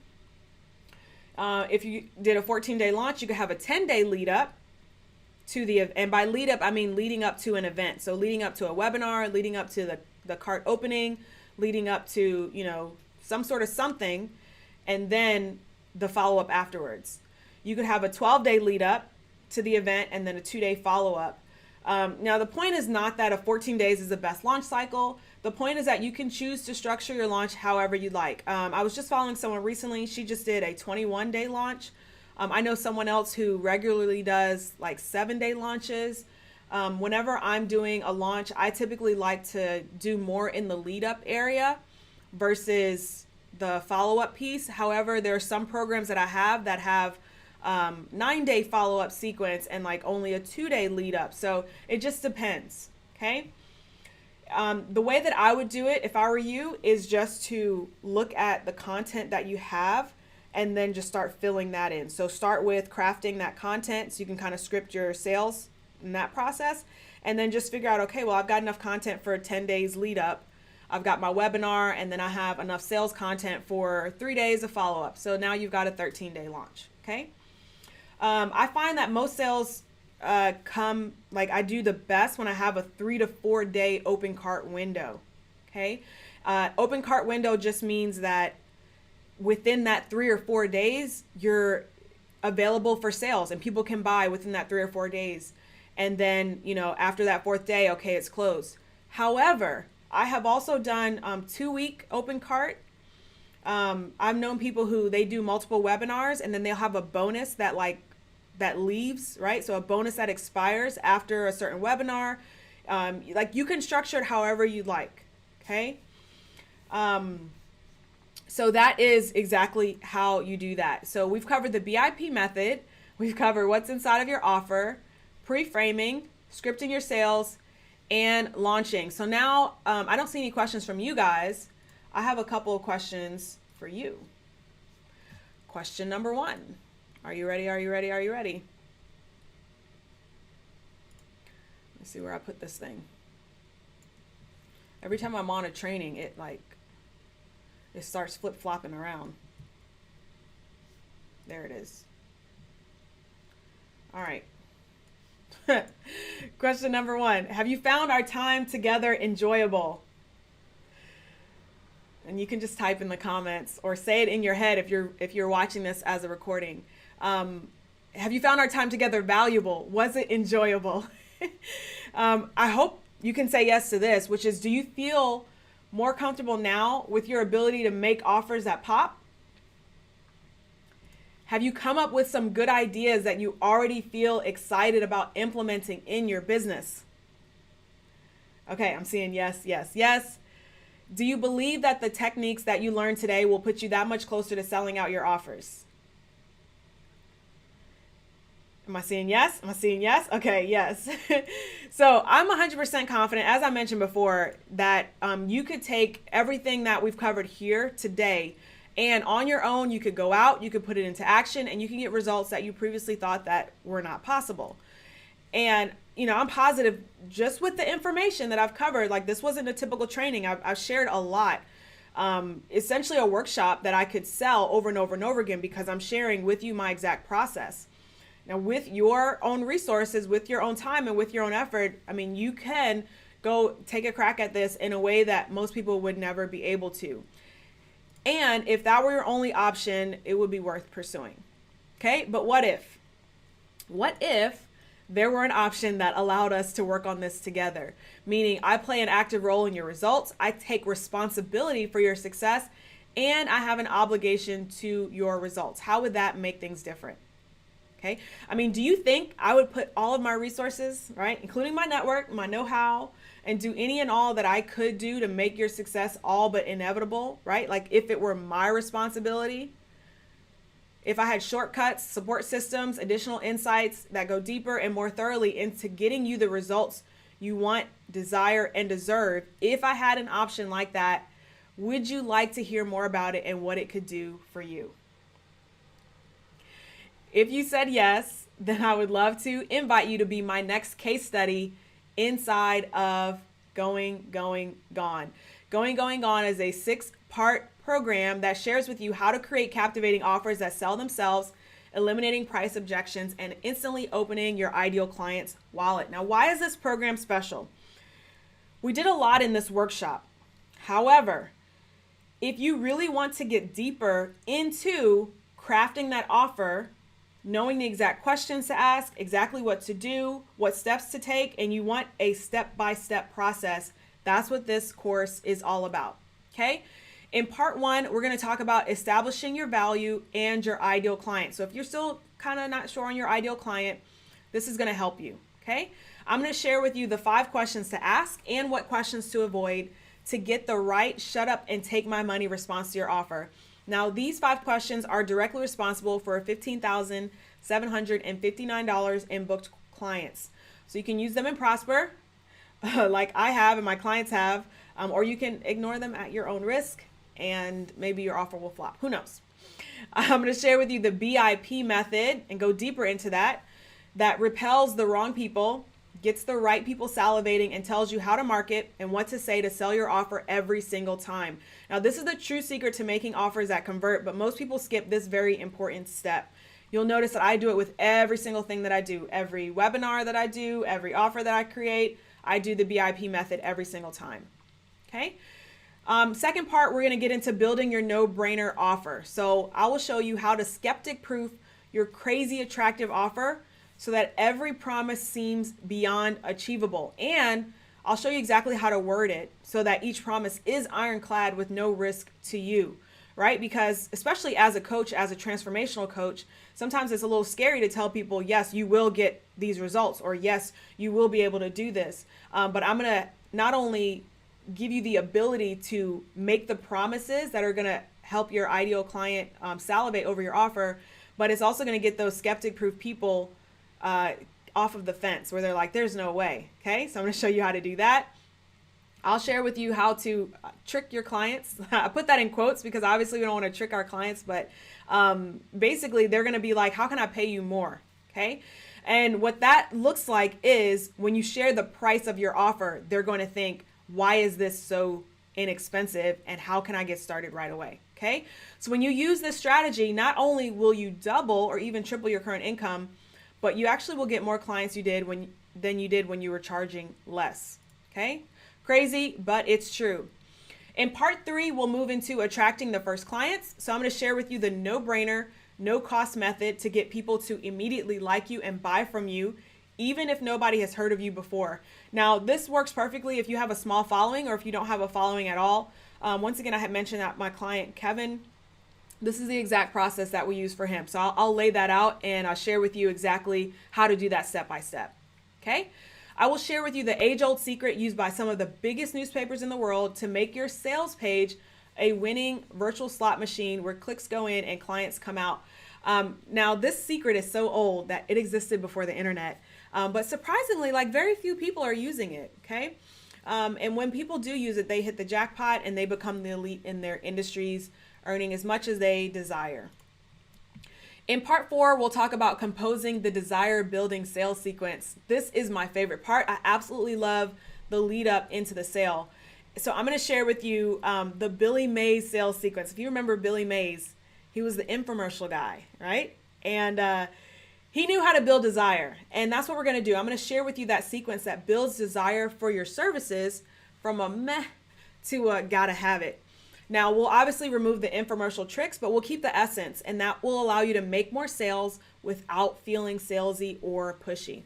If you did a 14-day launch, you could have a 10-day lead up to and by lead up, I mean leading up to an event. So leading up to a webinar, leading up to the cart opening, leading up to, some sort of something, and then the follow-up afterwards. You could have a 12-day lead up to the event and then a 2-day follow-up. Now, the point is not that a 14 days is the best launch cycle. The point is that you can choose to structure your launch however you like. I was just following someone recently. She just did a 21-day launch. I know someone else who regularly does like 7-day launches. Whenever I'm doing a launch, I typically like to do more in the lead up area versus the follow-up piece. However, there are some programs that I have that have 9-day follow-up sequence and like only a 2-day lead up. So it just depends. Okay. The way that I would do it if I were you is just to look at the content that you have and then just start filling that in. So start with crafting that content so you can kind of script your sales in that process, and then just figure out, okay, well, I've got enough content for 10 days lead up. I've got my webinar, and then I have enough sales content for 3 days of follow-up. So now you've got a 13-day launch. Okay. I find that most sales I do the best when I have a 3 to 4 day open cart window. Okay. Open cart window just means that within that 3 or 4 days, you're available for sales and people can buy within that 3 or 4 days. And then, after that 4th day, okay, it's closed. However, I have also done 2-week open cart. I've known people who they do multiple webinars and then they'll have a bonus that leaves, right? So a bonus that expires after a certain webinar. You can structure it however you like. Okay. So that is exactly how you do that. So we've covered the BIP method. We've covered what's inside of your offer, pre-framing, scripting your sales, and launching. So now I don't see any questions from you guys. I have a couple of questions for you. Question number 1. Are you ready? Are you ready? Are you ready? Let's see where I put this thing. Every time I'm on a training, it starts flip-flopping around. There it is. All right. Question number 1. Have you found our time together enjoyable? And you can just type in the comments or say it in your head if you're watching this as a recording. Have you found our time together valuable? Was it enjoyable? I hope you can say yes to this, which is, do you feel more comfortable now with your ability to make offers that pop? Have you come up with some good ideas that you already feel excited about implementing in your business? Okay, I'm seeing yes, yes, yes. Do you believe that the techniques that you learned today will put you that much closer to selling out your offers? Am I seeing yes? Am I seeing yes? Okay, yes. So I'm 100% confident, as I mentioned before, that you could take everything that we've covered here today, and on your own, you could go out, you could put it into action, and you can get results that you previously thought that were not possible. And I'm positive just with the information that I've covered, like this wasn't a typical training. I've shared a lot. Essentially a workshop that I could sell over and over and over again because I'm sharing with you my exact process. Now, with your own resources, with your own time, and with your own effort, you can go take a crack at this in a way that most people would never be able to. And if that were your only option, it would be worth pursuing. Okay, but what if? What if there were an option that allowed us to work on this together? Meaning I play an active role in your results, I take responsibility for your success, and I have an obligation to your results. How would that make things different? Okay, do you think I would put all of my resources, right, including my network, my know-how, and do any and all that I could do to make your success all but inevitable, right? Like if it were my responsibility? If I had shortcuts, support systems, additional insights that go deeper and more thoroughly into getting you the results you want, desire, and deserve, if I had an option like that, would you like to hear more about it and what it could do for you? If you said yes, then I would love to invite you to be my next case study inside of Going, Gone. Going, Gone is a 6-part program that shares with you how to create captivating offers that sell themselves, eliminating price objections, and instantly opening your ideal client's wallet. Now, why is this program special? We did a lot in this workshop. However, if you really want to get deeper into crafting that offer, knowing the exact questions to ask, exactly what to do, what steps to take, and you want a step-by-step process, that's what this course is all about, okay? In part 1, we're going to talk about establishing your value and your ideal client. So if you're still kind of not sure on your ideal client, this is going to help you, okay? I'm going to share with you the 5 questions to ask and what questions to avoid to get the right shut up and take my money response to your offer. Now, these 5 questions are directly responsible for $15,759 in booked clients. So you can use them and prosper, like I have and my clients have, or you can ignore them at your own risk and maybe your offer will flop. Who knows? I'm going to share with you the BIP method and go deeper into that repels the wrong people, gets the right people salivating, and tells you how to market and what to say to sell your offer every single time. Now, this is the true secret to making offers that convert, but most people skip this very important step. You'll notice that I do it with every single thing that I do, every webinar that I do, every offer that I create. I do the BIP method every single time. Okay. Second part, we're going to get into building your no-brainer offer. So I will show you how to skeptic-proof your crazy attractive offer so that every promise seems beyond achievable. And I'll show you exactly how to word it so that each promise is ironclad with no risk to you, right? Because especially as a coach, as a transformational coach, sometimes it's a little scary to tell people, yes, you will get these results, or yes, you will be able to do this. But I'm going to not only give you the ability to make the promises that are going to help your ideal client salivate over your offer, but it's also going to get those skeptic-proof people off of the fence where they're like, there's no way. Okay, so I'm going to show you how to do that. I'll share with you how to trick your clients. I put that in quotes because obviously we don't want to trick our clients, but basically they're going to be like, how can I pay you more? Okay, and what that looks like is when you share the price of your offer, they're going to think, why is this so inexpensive and how can I get started right away? Okay, so when you use this strategy, not only will you double or even triple your current income, but you actually will get more clients than you did when you were charging less. Okay, crazy, but it's true. In part 3, we'll move into attracting the first clients. So I'm going to share with you the no-brainer, no-cost method to get people to immediately like you and buy from you, even if nobody has heard of you before. Now, this works perfectly if you have a small following or if you don't have a following at all. Once again, I had mentioned that my client, Kevin, this is the exact process that we use for him. So I'll lay that out and I'll share with you exactly how to do that step by step. Okay? I will share with you the age-old secret used by some of the biggest newspapers in the world to make your sales page a winning virtual slot machine where clicks go in and clients come out. Now, this secret is so old that it existed before the internet, but surprisingly, like very few people are using it, okay? And when people do use it, they hit the jackpot and they become the elite in their industries, earning as much as they desire. In part 4, we'll talk about composing the desire building sales sequence. This is my favorite part. I absolutely love the lead up into the sale. So I'm going to share with you the Billy Mays sales sequence. If you remember Billy Mays, he was the infomercial guy, right? And he knew how to build desire. And that's what we're going to do. I'm going to share with you that sequence that builds desire for your services from a meh to a gotta have it. Now, we'll obviously remove the infomercial tricks, but we'll keep the essence, and that will allow you to make more sales without feeling salesy or pushy.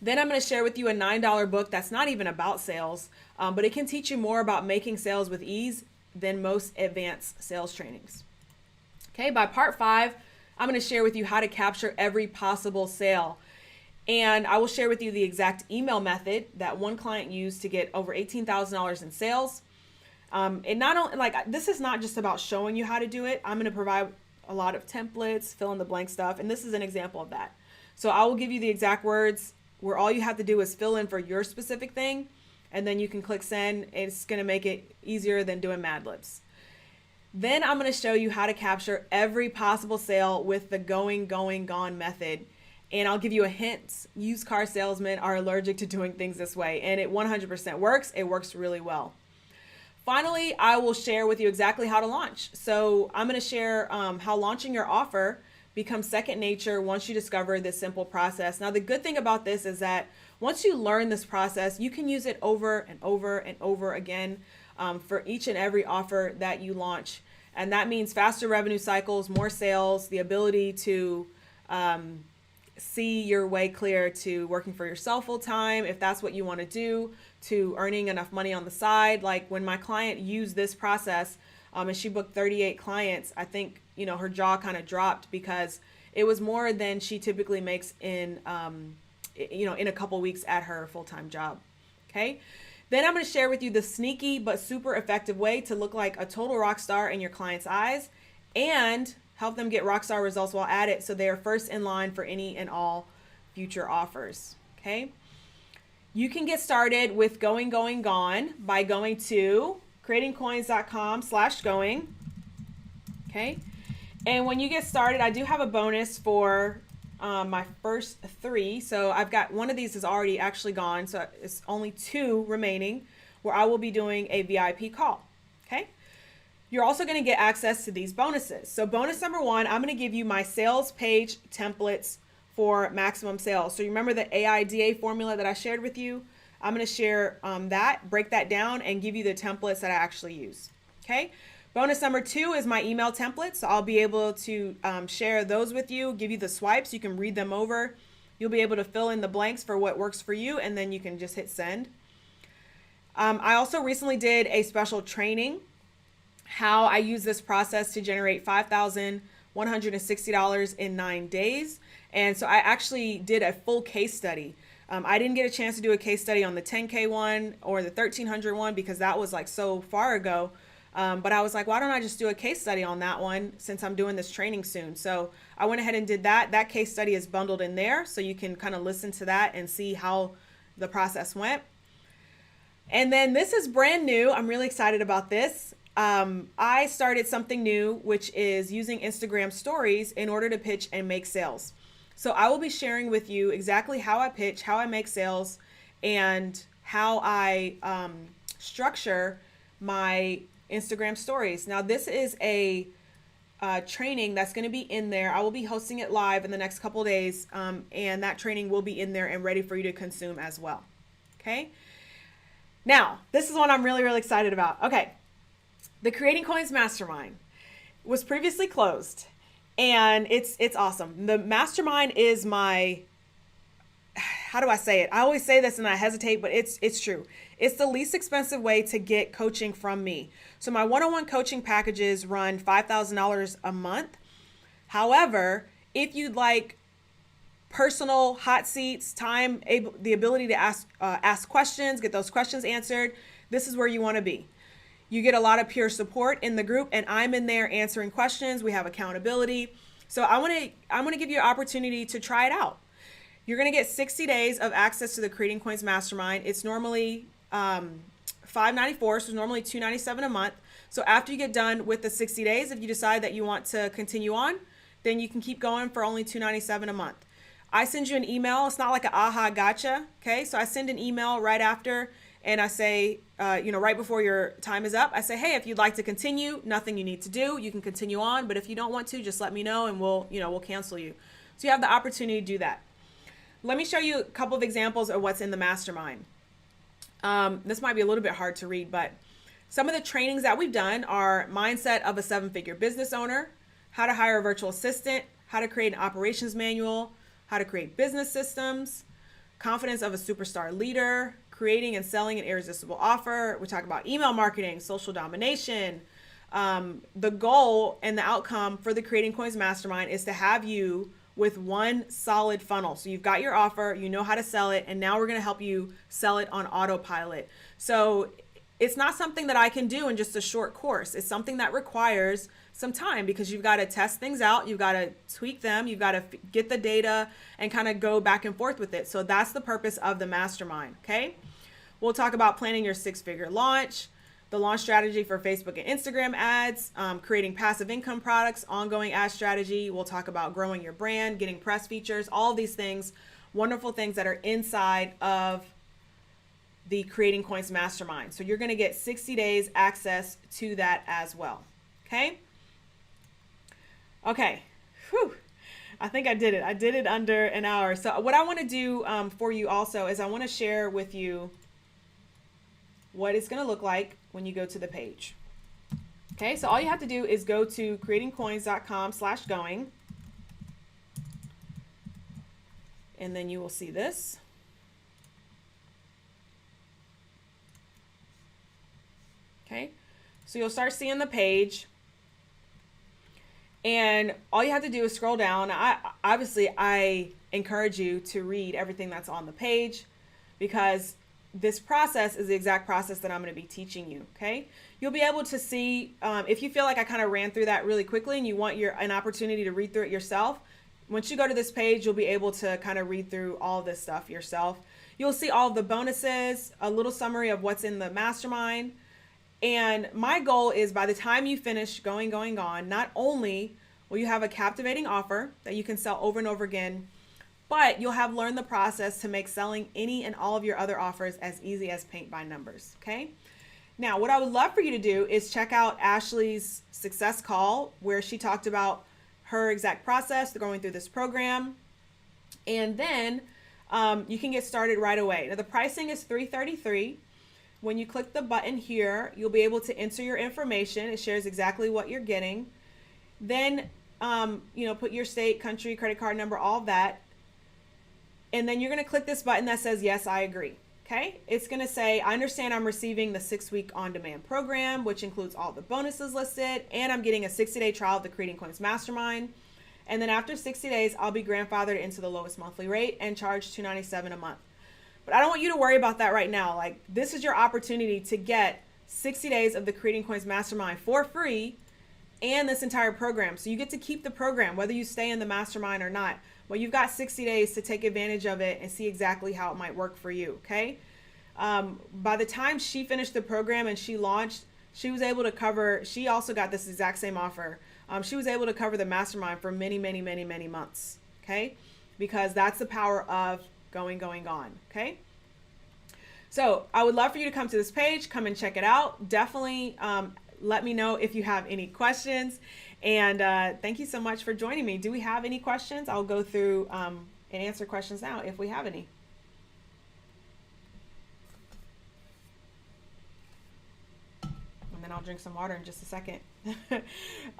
Then I'm going to share with you a $9 book that's not even about sales, but it can teach you more about making sales with ease than most advanced sales trainings. Okay, by part 5, I'm going to share with you how to capture every possible sale. And I will share with you the exact email method that one client used to get over $18,000 in sales. And not only, like, this is not just about showing you how to do it. I'm going to provide a lot of templates, fill in the blank stuff, and this is an example of that. So I will give you the exact words where all you have to do is fill in for your specific thing, and then you can click send. It's going to make it easier than doing Mad Libs. Then I'm going to show you how to capture every possible sale with the going, gone method. And I'll give you a hint. Used car salesmen are allergic to doing things this way, and it 100% works. It works really well. Finally, I will share with you exactly how to launch. So I'm going to share how launching your offer becomes second nature once you discover this simple process. Now, the good thing about this is that once you learn this process, you can use it over and over and over again for each and every offer that you launch. And that means faster revenue cycles, more sales, the ability to see your way clear to working for yourself full time, if that's what you want to do, to earning enough money on the side. Like when my client used this process and she booked 38 clients, I think, her jaw kind of dropped because it was more than she typically makes in, in a couple weeks at her full-time job. Okay. Then I'm going to share with you the sneaky but super effective way to look like a total rock star in your client's eyes and help them get rock star results while at it so they are first in line for any and all future offers. Okay. You can get started with going, gone by going to creatingcoins.com/going. Okay. And when you get started, I do have a bonus for my first 3. So I've got one of these is already actually gone. So it's only 2 remaining where I will be doing a VIP call. Okay. You're also going to get access to these bonuses. So bonus number 1, I'm going to give you my sales page templates for maximum sales. So you remember the AIDA formula that I shared with you? I'm going to share break that down and give you the templates that I actually use. Okay. Bonus number 2 is my email templates. So I'll be able to share those with you, give you the swipes. You can read them over. You'll be able to fill in the blanks for what works for you, and then you can just hit send. I also recently did a special training, how I use this process to generate $5,160 in 9 days. And so I actually did a full case study. I didn't get a chance to do a case study on the 10K one or the 1300 one because that was like so far ago. But I was like, why don't I just do a case study on that one since I'm doing this training soon? So I went ahead and did that. That case study is bundled in there, so you can kind of listen to that and see how the process went. And then this is brand new. I'm really excited about this. I started something new, which is using Instagram stories in order to pitch and make sales. So I will be sharing with you exactly how I pitch, how I make sales, and how I structure my Instagram stories. Now, this is a training that's going to be in there. I will be hosting it live in the next couple of days, and that training will be in there and ready for you to consume as well. Okay. Now, this is what I'm really, really excited about. Okay. The Creating Coins Mastermind was previously closed, and it's awesome. The mastermind is my, how do I say it? I always say this and I hesitate, but it's true. It's the least expensive way to get coaching from me. So my one-on-one coaching packages run $5,000 a month. However, if you'd like personal hot seats, the ability to ask questions, get those questions answered, this is where you want to be. You get a lot of peer support in the group, and I'm in there answering questions. We have accountability. So I want to give you an opportunity to try it out. You're going to get 60 days of access to the Creating Coins Mastermind. It's normally $5.94, so it's normally $2.97 a month. So after you get done with the 60 days, if you decide that you want to continue on, then you can keep going for only $2.97 a month. I send you an email. It's not like an aha gotcha. Okay. So I send an email right after, and I say, right before your time is up, I say, hey, if you'd like to continue, nothing you need to do. You can continue on. But if you don't want to, just let me know and we'll cancel you. So you have the opportunity to do that. Let me show you a couple of examples of what's in the mastermind. This might be a little bit hard to read, but some of the trainings that we've done are mindset of a 7-figure business owner, how to hire a virtual assistant, how to create an operations manual, how to create business systems, confidence of a superstar leader, creating and selling an irresistible offer. We talk about email marketing, social domination. The goal and the outcome for the Creating Coins Mastermind is to have you with one solid funnel. So you've got your offer, you know how to sell it, and now we're going to help you sell it on autopilot. So it's not something that I can do in just a short course. It's something that requires some time because you've got to test things out. You've got to tweak them. You've got to get the data and kind of go back and forth with it. So that's the purpose of the mastermind. Okay. We'll talk about planning your 6-figure launch, the launch strategy for Facebook and Instagram ads, creating passive income products, ongoing ad strategy. We'll talk about growing your brand, getting press features, all these things, wonderful things that are inside of the Creating Coins Mastermind. So you're going to get 60 days access to that as well. Okay. Okay. Whew. I think I did it. I did it under an hour. So what I want to do for you also is I want to share with you what it's going to look like when you go to the page. Okay. So all you have to do is go to creatingcoins.com/going. And then you will see this. Okay. So you'll start seeing the page. And all you have to do is scroll down. I encourage you to read everything that's on the page because this process is the exact process that I'm going to be teaching you. Okay. You'll be able to see, if you feel like I kind of ran through that really quickly and you want an opportunity to read through it yourself, once you go to this page, you'll be able to kind of read through all this stuff yourself. You'll see all the bonuses, a little summary of what's in the mastermind. And my goal is by the time you finish going, not only will you have a captivating offer that you can sell over and over again, but you'll have learned the process to make selling any and all of your other offers as easy as paint by numbers. Okay. Now, what I would love for you to do is check out Ashley's success call where she talked about her exact process going through this program. And then you can get started right away. Now, the pricing is $333. When you click the button here, you'll be able to enter your information. It shares exactly what you're getting. Then, put your state, country, credit card number, all of that. And then you're going to click this button that says, yes, I agree. Okay. It's going to say, I understand I'm receiving the 6-week on-demand program, which includes all the bonuses listed. And I'm getting a 60-day trial of the Creating Coins Mastermind. And then after 60 days, I'll be grandfathered into the lowest monthly rate and charge $297 a month. But I don't want you to worry about that right now. Like, this is your opportunity to get 60 days of the Creating Coins Mastermind for free and this entire program. So you get to keep the program, whether you stay in the mastermind or not. Well, you've got 60 days to take advantage of it and see exactly how it might work for you. Okay. By the time she finished the program and she launched, she was able to cover, she also got this exact same offer. She was able to cover the mastermind for many, many, many, many months. Okay. Because that's the power of going. Okay. So I would love for you to come to this page, come and check it out. Definitely let me know if you have any questions. And thank you so much for joining me. Do we have any questions? I'll go through and answer questions now if we have any. And then I'll drink some water in just a second.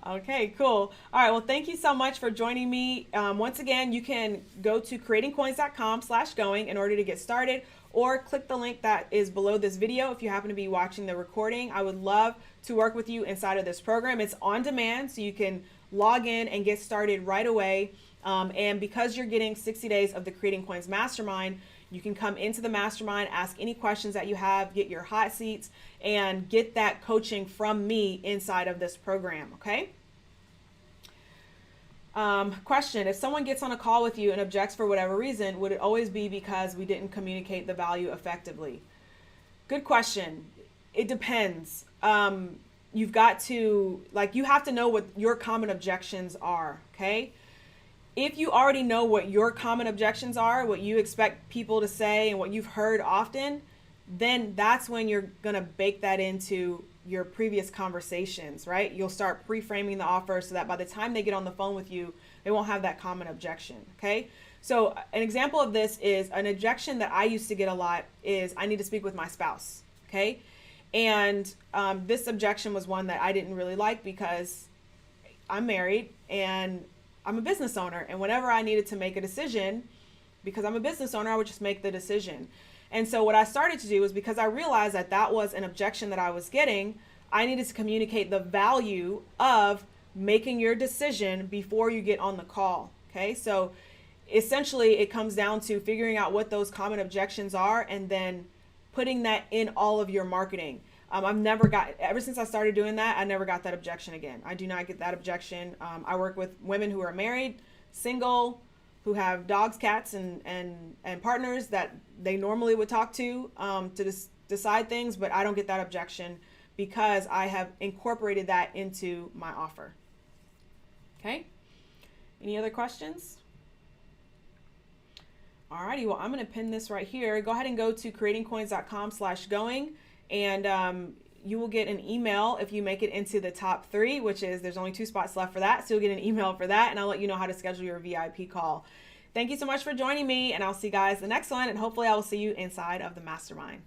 Okay, cool. All right, well, thank you so much for joining me. Once again, you can go to creatingcoins.com/going in order to get started, or click the link that is below this video if you happen to be watching the recording. I would love to work with you inside of this program. It's on demand, so you can log in and get started right away. And because you're getting 60 days of the Creating Coins Mastermind, you can come into the mastermind, ask any questions that you have, get your hot seats, and get that coaching from me inside of this program, okay? Question, if someone gets on a call with you and objects for whatever reason, would it always be because we didn't communicate the value effectively? Good question. It depends. You've got to, you have to know what your common objections are, okay? If you already know what your common objections are, what you expect people to say and what you've heard often, then that's when you're going to bake that into your previous conversations, right? You'll start pre-framing the offer so that by the time they get on the phone with you, they won't have that common objection, okay? So an example of this is an objection that I used to get a lot is I need to speak with my spouse, okay? And this objection was one that I didn't really like because I'm married and I'm a business owner, and whenever I needed to make a decision, because I'm a business owner, I would just make the decision. And so what I started to do was, because I realized that that was an objection that I was getting, I needed to communicate the value of making your decision before you get on the call, okay? So essentially it comes down to figuring out what those common objections are and then putting that in all of your marketing. Ever since I started doing that, I never got that objection again. I do not get that objection. I work with women who are married, single, who have dogs, cats, and partners that they normally would talk to decide things, but I don't get that objection because I have incorporated that into my offer. Okay? Any other questions? Alrighty, well, I'm going to pin this right here. Go ahead and go to creatingcoins.com/going. And you will get an email if you make it into the top 3, which is there's only 2 spots left for that. So you'll get an email for that, and I'll let you know how to schedule your VIP call. Thank you so much for joining me, and I'll see you guys the next one, and hopefully I will see you inside of the mastermind.